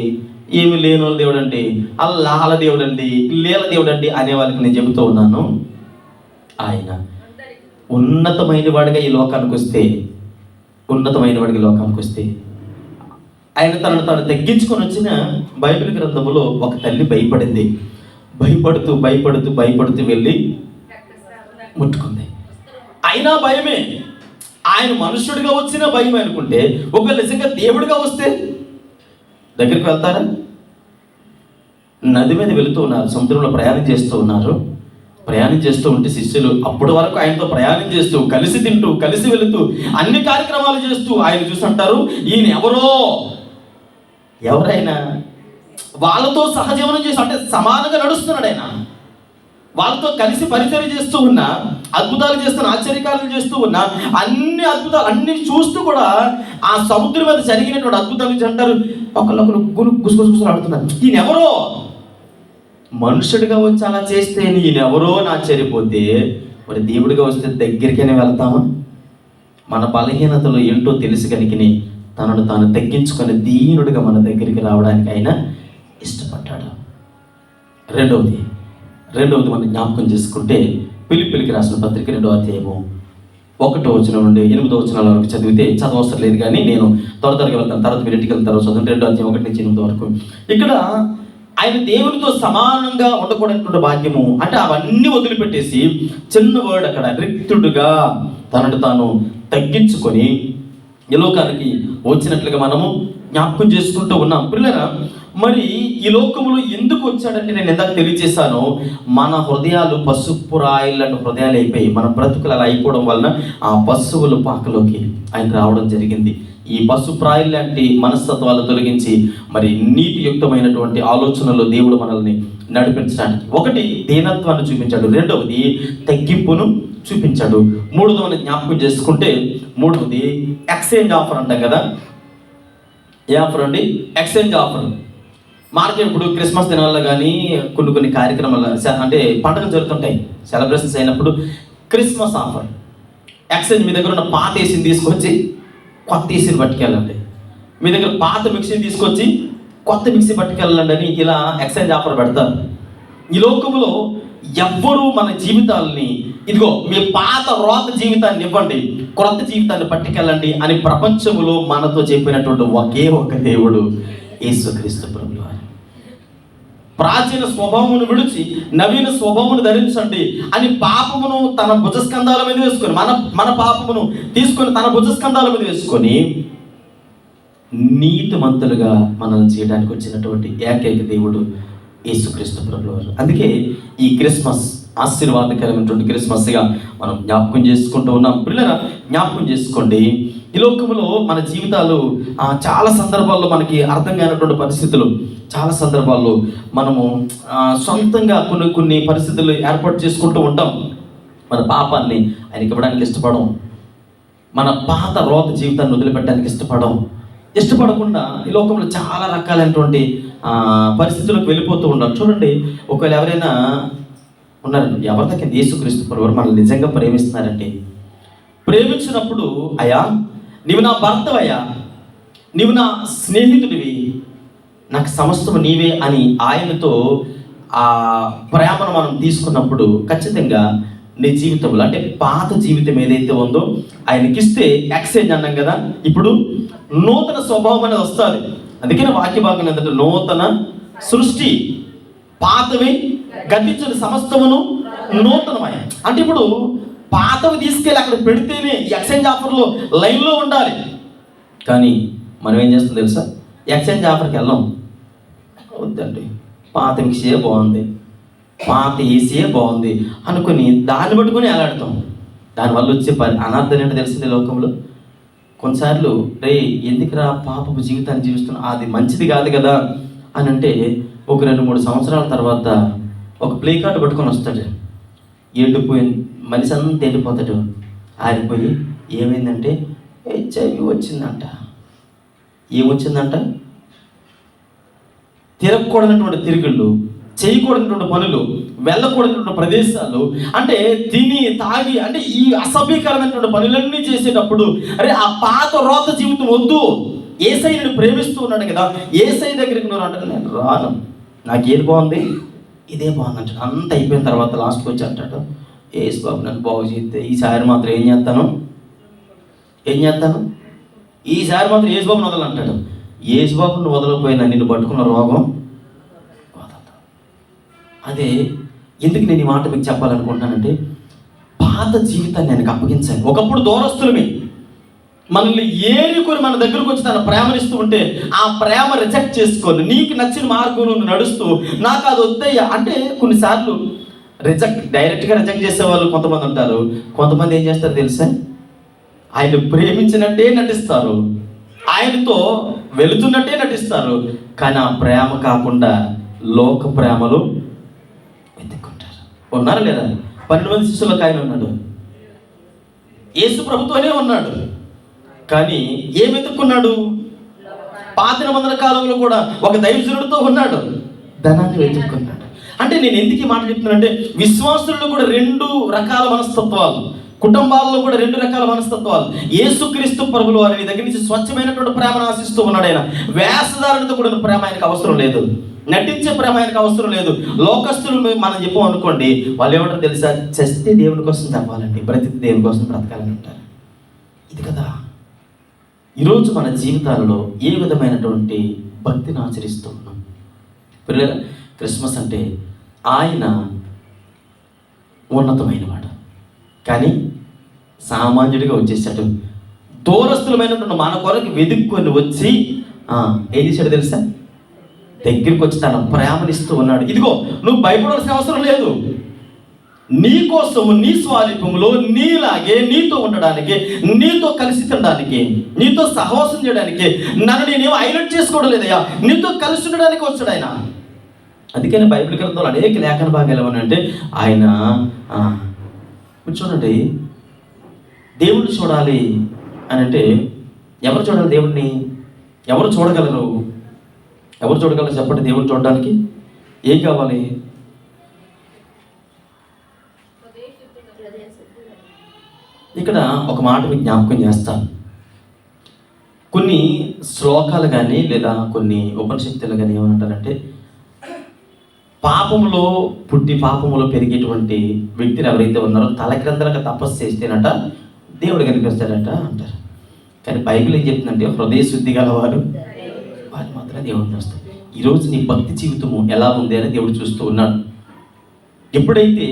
ఏమి లేని వాళ్ళ దేవుడు అండి, అల్లాహల దేవుడు అండి, లీల దేవుడు అండి అనే వాళ్ళకి నేను చెబుతూ ఉన్నాను. ఆయన ఉన్నతమైన వాడిగా ఈ లోకానికి వస్తే ఆయన తను తగ్గించుకొని వచ్చిన బైబిల్ గ్రంథములో ఒక తల్లి భయపడింది. భయపడుతూ వెళ్ళి ముట్టుకుంది. అయినా భయమే. ఆయన మనుష్యుడిగా వచ్చిన భయం అనుకుంటే, ఒకవేళ నిజంగా దేవుడిగా వస్తే దగ్గరికి వెళ్తారా? నది మీద వెళుతూ ఉన్నారు, సముద్రంలో ప్రయాణం చేస్తూ ఉంటే శిష్యులు అప్పటి వరకు ఆయనతో ప్రయాణం చేస్తూ, కలిసి తింటూ, కలిసి వెళుతూ, అన్ని కార్యక్రమాలు చేస్తూ ఆయన చూసి అంటారు, ఈయన ఎవరైనా వాళ్ళతో సహజీవనం చేసి అంటే సమానంగా నడుస్తున్నాడు ఆయన. వాళ్ళతో కలిసి పరిచయం చేస్తూ ఉన్నా, అద్భుతాలు చేస్తున్న, ఆశ్చర్యకార్యాలు చేస్తూ ఉన్నా, అన్ని అద్భుతాలు అన్ని చూస్తూ కూడా ఆ సముద్రం మీద జరిగినటువంటి అద్భుతాలు అంటారు, ఒకళ్ళొకరు గుసగుసలాడుతున్నారు. ఈయనెవరో మనుషుడిగా వచ్చి అలా చేస్తే ఈయనెవరో అని ఆశ్చర్యపోతే, మరి దేవుడిగా వస్తే దగ్గరికైనా వెళ్తామా? మన బలహీనతలు ఏంటో తెలుసు కనుకని తనను తాను తగ్గించుకొని దీనుడిగా మన దగ్గరికి రావడానికి ఆయన ఇష్టపడ్డాడు. రెండవది మనం జ్ఞాపకం చేసుకుంటే ఫిలిప్పీయులకు రాసిన పత్రిక 2వ అధ్యాయము 1వ వచనం నుండి 8వ వచనాల వరకు చదవవసరం లేదు, కానీ నేను త్వరగా వెళ్తాను, తర్వాత మీరు ఇంటికి వెళ్తాను. తర్వాత చదువు 2వ అధ్యాయం 1 నుంచి 8 వరకు. ఇక్కడ ఆయన దేవునితో సమానంగా ఉండకూడనటువంటి భాగ్యము అంటే అవన్నీ వదిలిపెట్టేసి చిన్న వర్డ్ అక్కడ రిక్తుడుగా తనను తాను తగ్గించుకొని ఈ లోకానికి వచ్చినట్లుగా మనము జ్ఞాపకం చేసుకుంటూ ఉన్నాం. పిల్లరా, మరి ఈ లోకములు ఎందుకు వచ్చాడంటే నేను ఇందాక తెలియజేశాను, మన హృదయాలు పసుపు రాయిలాంటి హృదయాలు అయిపోయి మన బ్రతుకులు అలా అయిపోవడం వలన ఆ పశువుల పాకలోకి ఆయన రావడం జరిగింది. ఈ పసుపు రాయి లాంటి మనస్తత్వాలు తొలగించి మరి నీతియుక్తమైనటువంటి ఆలోచనలో దేవుడు మనల్ని నడిపించడానికి ఒకటి దీనత్వాన్ని చూపించాడు, రెండవది తగ్గింపును చూపించాడు, మూడవది జ్ఞాపకం చేసుకుంటే మూడవది ఎక్స్చేంజ్ ఆఫర్ అంటాం కదా. ఏ ఆఫర్ అండి? Exchange offer. మార్కెట్ ఇప్పుడు క్రిస్మస్ దినాల్లో కానీ కొన్ని కార్యక్రమాలు అంటే పండుగలు జరుగుతుంటాయి, సెలబ్రేషన్స్ అయినప్పుడు క్రిస్మస్ ఆఫర్ ఎక్స్చేంజ్. మీ దగ్గర ఉన్న పాత ఏసీని తీసుకొచ్చి కొత్త ఏసీని పట్టుకెళ్ళండి, మీ దగ్గర పాత మిక్సీని తీసుకొచ్చి కొత్త మిక్సీ పట్టుకెళ్ళండి అని ఇలా ఎక్స్చేంజ్ ఆఫర్ పెడతారు. ఈ లోకంలో ఎవ్వరూ మన జీవితాలని ఇదిగో మీ పాత రోత జీవితాన్ని ఇవ్వండి, కొత్త జీవితాన్ని పట్టుకెళ్ళండి అని ప్రపంచంలో మనతో చెప్పినటువంటి ఒకే ఒక దేవుడు యేసుక్రీస్తు ప్రభువు. ప్రాచీన స్వభావమును విడిచి నవీన స్వభావమును ధరించండి అని పాపమును తన భుజస్కంధాల మీద వేసుకొని మన పాపమును తీసుకొని తన భుజస్కంధాల మీద వేసుకొని నీతిమంతులుగా మనల్ని చేయడానికి వచ్చినటువంటి ఏకైక దేవుడు యేసుక్రీస్తు ప్రభువారు. అందుకే ఈ క్రిస్మస్ ఆశీర్వాదకరమైనటువంటి క్రిస్మస్గా మనం జ్ఞాపకం చేసుకుంటూ ఉన్నాం. పిల్లరా, జ్ఞాపకం చేసుకోండి, ఈ లోకంలో మన జీవితాలు చాలా సందర్భాల్లో మనకి అర్థం కానటువంటి పరిస్థితులు, చాలా సందర్భాల్లో మనము సొంతంగా కొన్ని పరిస్థితులు ఏర్పాటు చేసుకుంటూ ఉంటాం. మన పాపాన్ని ఆయనకి ఇవ్వడానికి ఇష్టపడం, మన పాత రోత జీవితాన్ని వదిలిపెట్టడానికి ఇష్టపడకుండా ఈ లోకంలో చాలా రకాలైనటువంటి పరిస్థితులకు వెళ్ళిపోతూ ఉంటాం. చూడండి, ఒకవేళ ఎవరైనా ఉన్నారండి, ఎవరి దగ్గర యేసుక్రీస్తు ప్రభువారు మనల్ని నిజంగా ప్రేమిస్తున్నారంటే, ప్రేమించినప్పుడు అయ్యా నీవు నా భర్తవయ్యా, నీవు నా స్నేహితుడివి, నాకు సమస్తము నీవే అని ఆయనతో ఆ ప్రేమను మనం తీసుకున్నప్పుడు ఖచ్చితంగా నీ జీవితంలో, అంటే పాత జీవితం ఏదైతే ఉందో ఆయనకిస్తే ఎక్స్చేంజ్ అన్నాం కదా, ఇప్పుడు నూతన స్వభావం అనేది వస్తుంది. అందుకని వాక్య భాగం ఏంటంటే నూతన సృష్టి, పాతవి గతించిన సమస్తమును నూతనమై. అంటే ఇప్పుడు పాతవి తీసుకెళ్ళి అక్కడ పెడితేనే ఎక్స్చేంజ్ ఆఫర్లో లైన్లో ఉండాలి. కానీ మనం ఏం చేస్తాం తెలుసా, ఎక్స్చేంజ్ ఆఫర్కి వెళ్ళాం, వద్దండి పాత మిక్సీయే బాగుంది, పాత ఏసీయే బాగుంది అనుకుని దాన్ని పట్టుకొని ఎలాడతాం. దానివల్ల వచ్చే అనర్థం ఏంటో తెలిసింది లోకంలో. కొన్నిసార్లు రే ఎందుకురా పాపపు జీవితాన్ని జీవిస్తున్నాం, అది మంచిది కాదు కదా అని అంటే ఒక 2-3 సంవత్సరాల తర్వాత ఒక ప్లే కార్డు పట్టుకొని వస్తాడు, ఎండిపోయిన మనిషి అంతా ఎండిపోతాడు, ఆరిపోయి ఏమైందంటే HIV వచ్చిందంట. ఏమొచ్చిందంట? తిరగకూడనటువంటి తిరుగుళ్ళు, చేయకూడనటువంటి పనులు, వెళ్ళకూడనటువంటి ప్రదేశాలు, అంటే తిని తాగి, అంటే ఈ అసభ్యకరమైనటువంటి పనులన్నీ చేసేటప్పుడు అరే ఆ పాత రోత జీవితం వద్దు, యేసయ్య నిన్ను ప్రేమిస్తూ ఉన్నాడు కదా, యేసయ్య దగ్గరికి నువ్వు అంటే నేను రాను, నాకు ఏది బాగుంది ఇదే బాగుంది అంటాడు. అంత అయిపోయిన తర్వాత లాస్ట్కి వచ్చి అంటాడు, యేసు బాబు నన్ను బాగు చేస్తే ఈసారి మాత్రం ఏం చేస్తాను, ఈసారి మాత్రం యేసు బాబుని వదలంటాడు. యేసు బాబుని వదలకపోయినా నిన్ను పట్టుకున్న రోగం వదలదు. అదే ఎందుకు నేను ఈ మాట మీకు చెప్పాలనుకుంటున్నానంటే, పాత జీవితాన్ని ఆయనకు అప్పగించాలి. ఒకప్పుడు దూరస్తులమే, మనల్ని ఏరుకొని మన దగ్గరకు వచ్చి తన ప్రేమనిస్తూ ఉంటే ఆ ప్రేమ రిజెక్ట్ చేసుకొని నీకు నచ్చిన మార్గం నువ్వు నడుస్తూ నాకు అది వద్దయ్యా అంటే, కొన్నిసార్లు డైరెక్ట్గా రిజెక్ట్ చేసేవాళ్ళు కొంతమంది ఉంటారు. కొంతమంది ఏం చేస్తారు తెలుసా, ఆయన ప్రేమించినట్టే నటిస్తారు, ఆయనతో వెళుతున్నట్టే నటిస్తారు, కానీ ఆ ప్రేమ కాకుండా లోక ప్రేమలు వెతుక్కుంటారు. ఉన్నారా లేదా? 12 మంది శిష్యులకు ఆయన ఉన్నాడు, యేసు ప్రభుతోనే ఉన్నాడు, కానీ ఏం వెతుక్కున్నాడు? పాత నిబంధన కాలంలో కూడా ఒక దైవజనుడితో ఉన్నాడు, ధనాన్ని వెతుక్కున్నాడు. అంటే నేను ఎందుకు ఈ మాట చెప్తున్నానంటే, విశ్వాసుల్లో కూడా 2 రకాల మనస్తత్వాలు, కుటుంబాల్లో కూడా 2 రకాల మనస్తత్వాలు. యేసుక్రీస్తు ప్రభువు వారి దగ్గర నుంచి స్వచ్ఛమైనటువంటి ప్రేమను ఆశిస్తూ ఉన్నాడు. ఆయన వేషధారణతో కూడిన ప్రేమ ఆయనకు అవసరం లేదు, నటించే ప్రేమ ఆయనకు అవసరం లేదు. లోకస్తులు మనం చెప్పాం అనుకోండి, వాళ్ళు ఏమంటారు తెలుసా, చస్తే దేవుని కోసం చంపాలండి, బ్రతికి దేవుని కోసం బ్రతకాలని అంటారు. ఇది కదా ఈరోజు మన జీవితాలలో ఏ విధమైనటువంటి భక్తిని ఆచరిస్తూ ఉన్నాం. పిల్లల క్రిస్మస్ అంటే ఆయన ఉన్నతమైన వాడు, కానీ సామాన్యుడిగా వచ్చేసాడు. దూరస్తులమైనటువంటి మన కొరకు వెతుక్కొని వచ్చి ఏం చేశాడు తెలుసా, దగ్గరికి వచ్చి తన ప్రేమనిస్తూ ఉన్నాడు. ఇదిగో నువ్వు భయపడాల్సిన అవసరం లేదు, నీ కోసము నీ స్వారూప్యంలో నీలాగే నీతో ఉండడానికి, నీతో కలిసి తినడానికి, నీతో సహవాసం చేయడానికి నన్ను నేనేమో హైలైట్ చేసుకోవడం లేదయ్యా, నీతో కలిసి ఉండడానికి వచ్చాడు ఆయన. అందుకని బైబిల్ గ్రంథంలో అనేక లేఖన భాగాలు ఏమనంటే ఆయన చూడండి, దేవుడిని చూడాలి అని అంటే ఎవరు చూడాలి దేవుడిని? ఎవరు చూడగలరు? ఎవరు చూడగలరు చెప్పండి? దేవుడిని చూడడానికి ఏం కావాలి? ఇక్కడ ఒక మాట మీకు జ్ఞాపకం చేస్తాను. కొన్ని శ్లోకాలు కానీ లేదా కొన్ని ఉపనిషత్తులు కానీ ఏమంటారంటే, పాపములో పుట్టి పాపములో పెరిగేటువంటి వ్యక్తులు ఎవరైతే ఉన్నారో తలక్రిందలుగా తపస్సు చేస్తేనట దేవుడు కనిపిస్తాడట అంటారు. కానీ బైబిల్ ఏం చెప్తుందంటే, హృదయ శుద్ధి గలవారు వారు మాత్రమే దేవుడు చూస్తారు. ఈరోజు నీ భక్తి జీవితము ఎలా ఉంది అని దేవుడు చూస్తూ ఉన్నాడు. ఎప్పుడైతే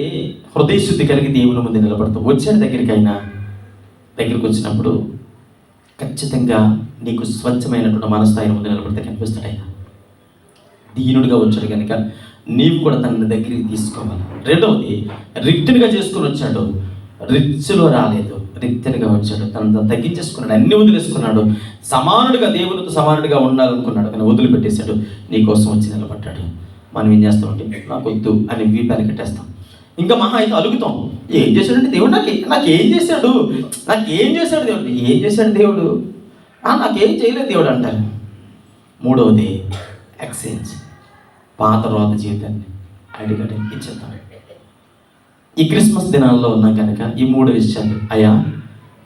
హృదయ శుద్ధి కలిగి దేవుని ముందు నిలబడతావు, వచ్చే దగ్గరికి వచ్చినప్పుడు ఖచ్చితంగా నీకు స్వచ్ఛమైనటువంటి మనస్థాయిని ముందు నిలబడితే కనిపిస్తాడు ఆయన. దీనుడిగా వచ్చాడు కనుక నీవు కూడా తన దగ్గరికి తీసుకోవాలి. రెండవది, రిక్తునిగా చేసుకుని వచ్చాడు, రిచ్లో రాలేదు, రిక్తునిగా వచ్చాడు, తను తగ్గించేసుకున్నాడు, అన్ని వదిలేసుకున్నాడు, సమానుడిగా దేవునితో సమానుడిగా ఉండాలనుకున్నాడు, కానీ వదిలిపెట్టేశాడు, నీకోసం వచ్చి నిలబడ్డాడు. మనం ఏం చేస్తామంటే నాకు వద్దు అని వీపాన్ని కట్టేస్తాం. ఇంకా మహా అయితే అలుగుతాం, ఏం చేశాడంటే దేవుడు, నాకేం చేశాడు దేవుడు, ఏం చేశాడు దేవుడు, నాకేం చేయలేదు దేవుడు అంటారు. మూడవది ఎక్స్చేంజ్, పాత రోత జీవితాన్ని అడిగడి ఇచ్చేద్దాం. ఈ క్రిస్మస్ దినాల్లో ఉన్నాం కనుక ఈ 3 విషయాలు, అయ్యా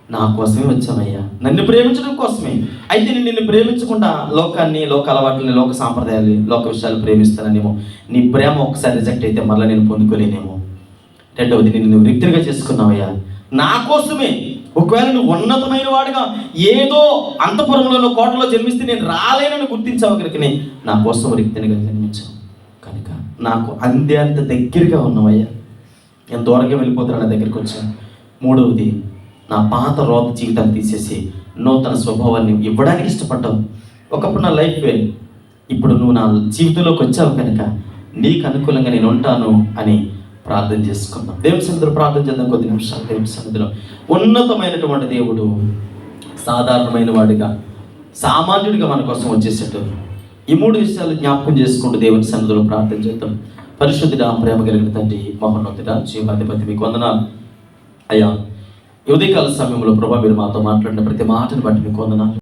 నా కోసమే వచ్చామయ్యా, నన్ను ప్రేమించడం కోసమే. అయితే నేను నిన్ను ప్రేమించకుండా లోకాన్ని, లోక అలవాట్లని, లోక సాంప్రదాయాలు, లోక విషయాలు ప్రేమిస్తాననేమో, నీ ప్రేమ ఒకసారి రిజెక్ట్ అయితే మళ్ళీ నేను పొందుకోలేనేమో. రెండవది, నిన్ను వ్యక్తిగా చేసుకున్నావయ్యా నా కోసమే. ఒకవేళ నువ్వు ఉన్నతమైన వాడుగా ఏదో అంతఃపురంలో కోటలో జన్మిస్తే నేను రాలేనని గుర్తించావు కనుక నా కోసం వ్యక్తిగా జన్మించావు కనుక నాకు అంత దగ్గరగా ఉన్నావయ్యా. నేను దూరంగా వెళ్ళిపోతున్నా, నా దగ్గరికి వచ్చాను. మూడవది, నా పాత రోత జీవితాన్ని తీసేసి నూతన స్వభావాన్ని ఇవ్వడానికి ఇష్టపడ్డావు. ఒకప్పుడు నా లైఫ్ వేరు, ఇప్పుడు నువ్వు నా జీవితంలోకి వచ్చావు కనుక నీకు అనుకూలంగా నేను ఉంటాను అని ప్రార్థన చేసుకున్నాం. దేవుని సన్నిధిలో ప్రార్థన చేద్దాం కొద్ది నిమిషాలు. దేవుని సన్నిధిలో ఉన్నతమైనటువంటి దేవుడు సాధారణమైన వాడిగా, సామాన్యుడిగా మన కోసం వచ్చేసేట్టు ఈ మూడు విషయాలు జ్ఞాపకం చేసుకుంటూ దేవుని సన్నిధిలో ప్రార్థన చేద్దాం. పరిశుద్ధుడా, ప్రేమ కలిగిన తండ్రి, మహోన్నతుడా, జీవాధిపతి, మీకు వందనాలు అయ్యా. ఈ ఉదయకాల సమయంలో ప్రభా మీరు మాతో మాట్లాడిన ప్రతి మాటను బట్టి మీకు వందనాలు.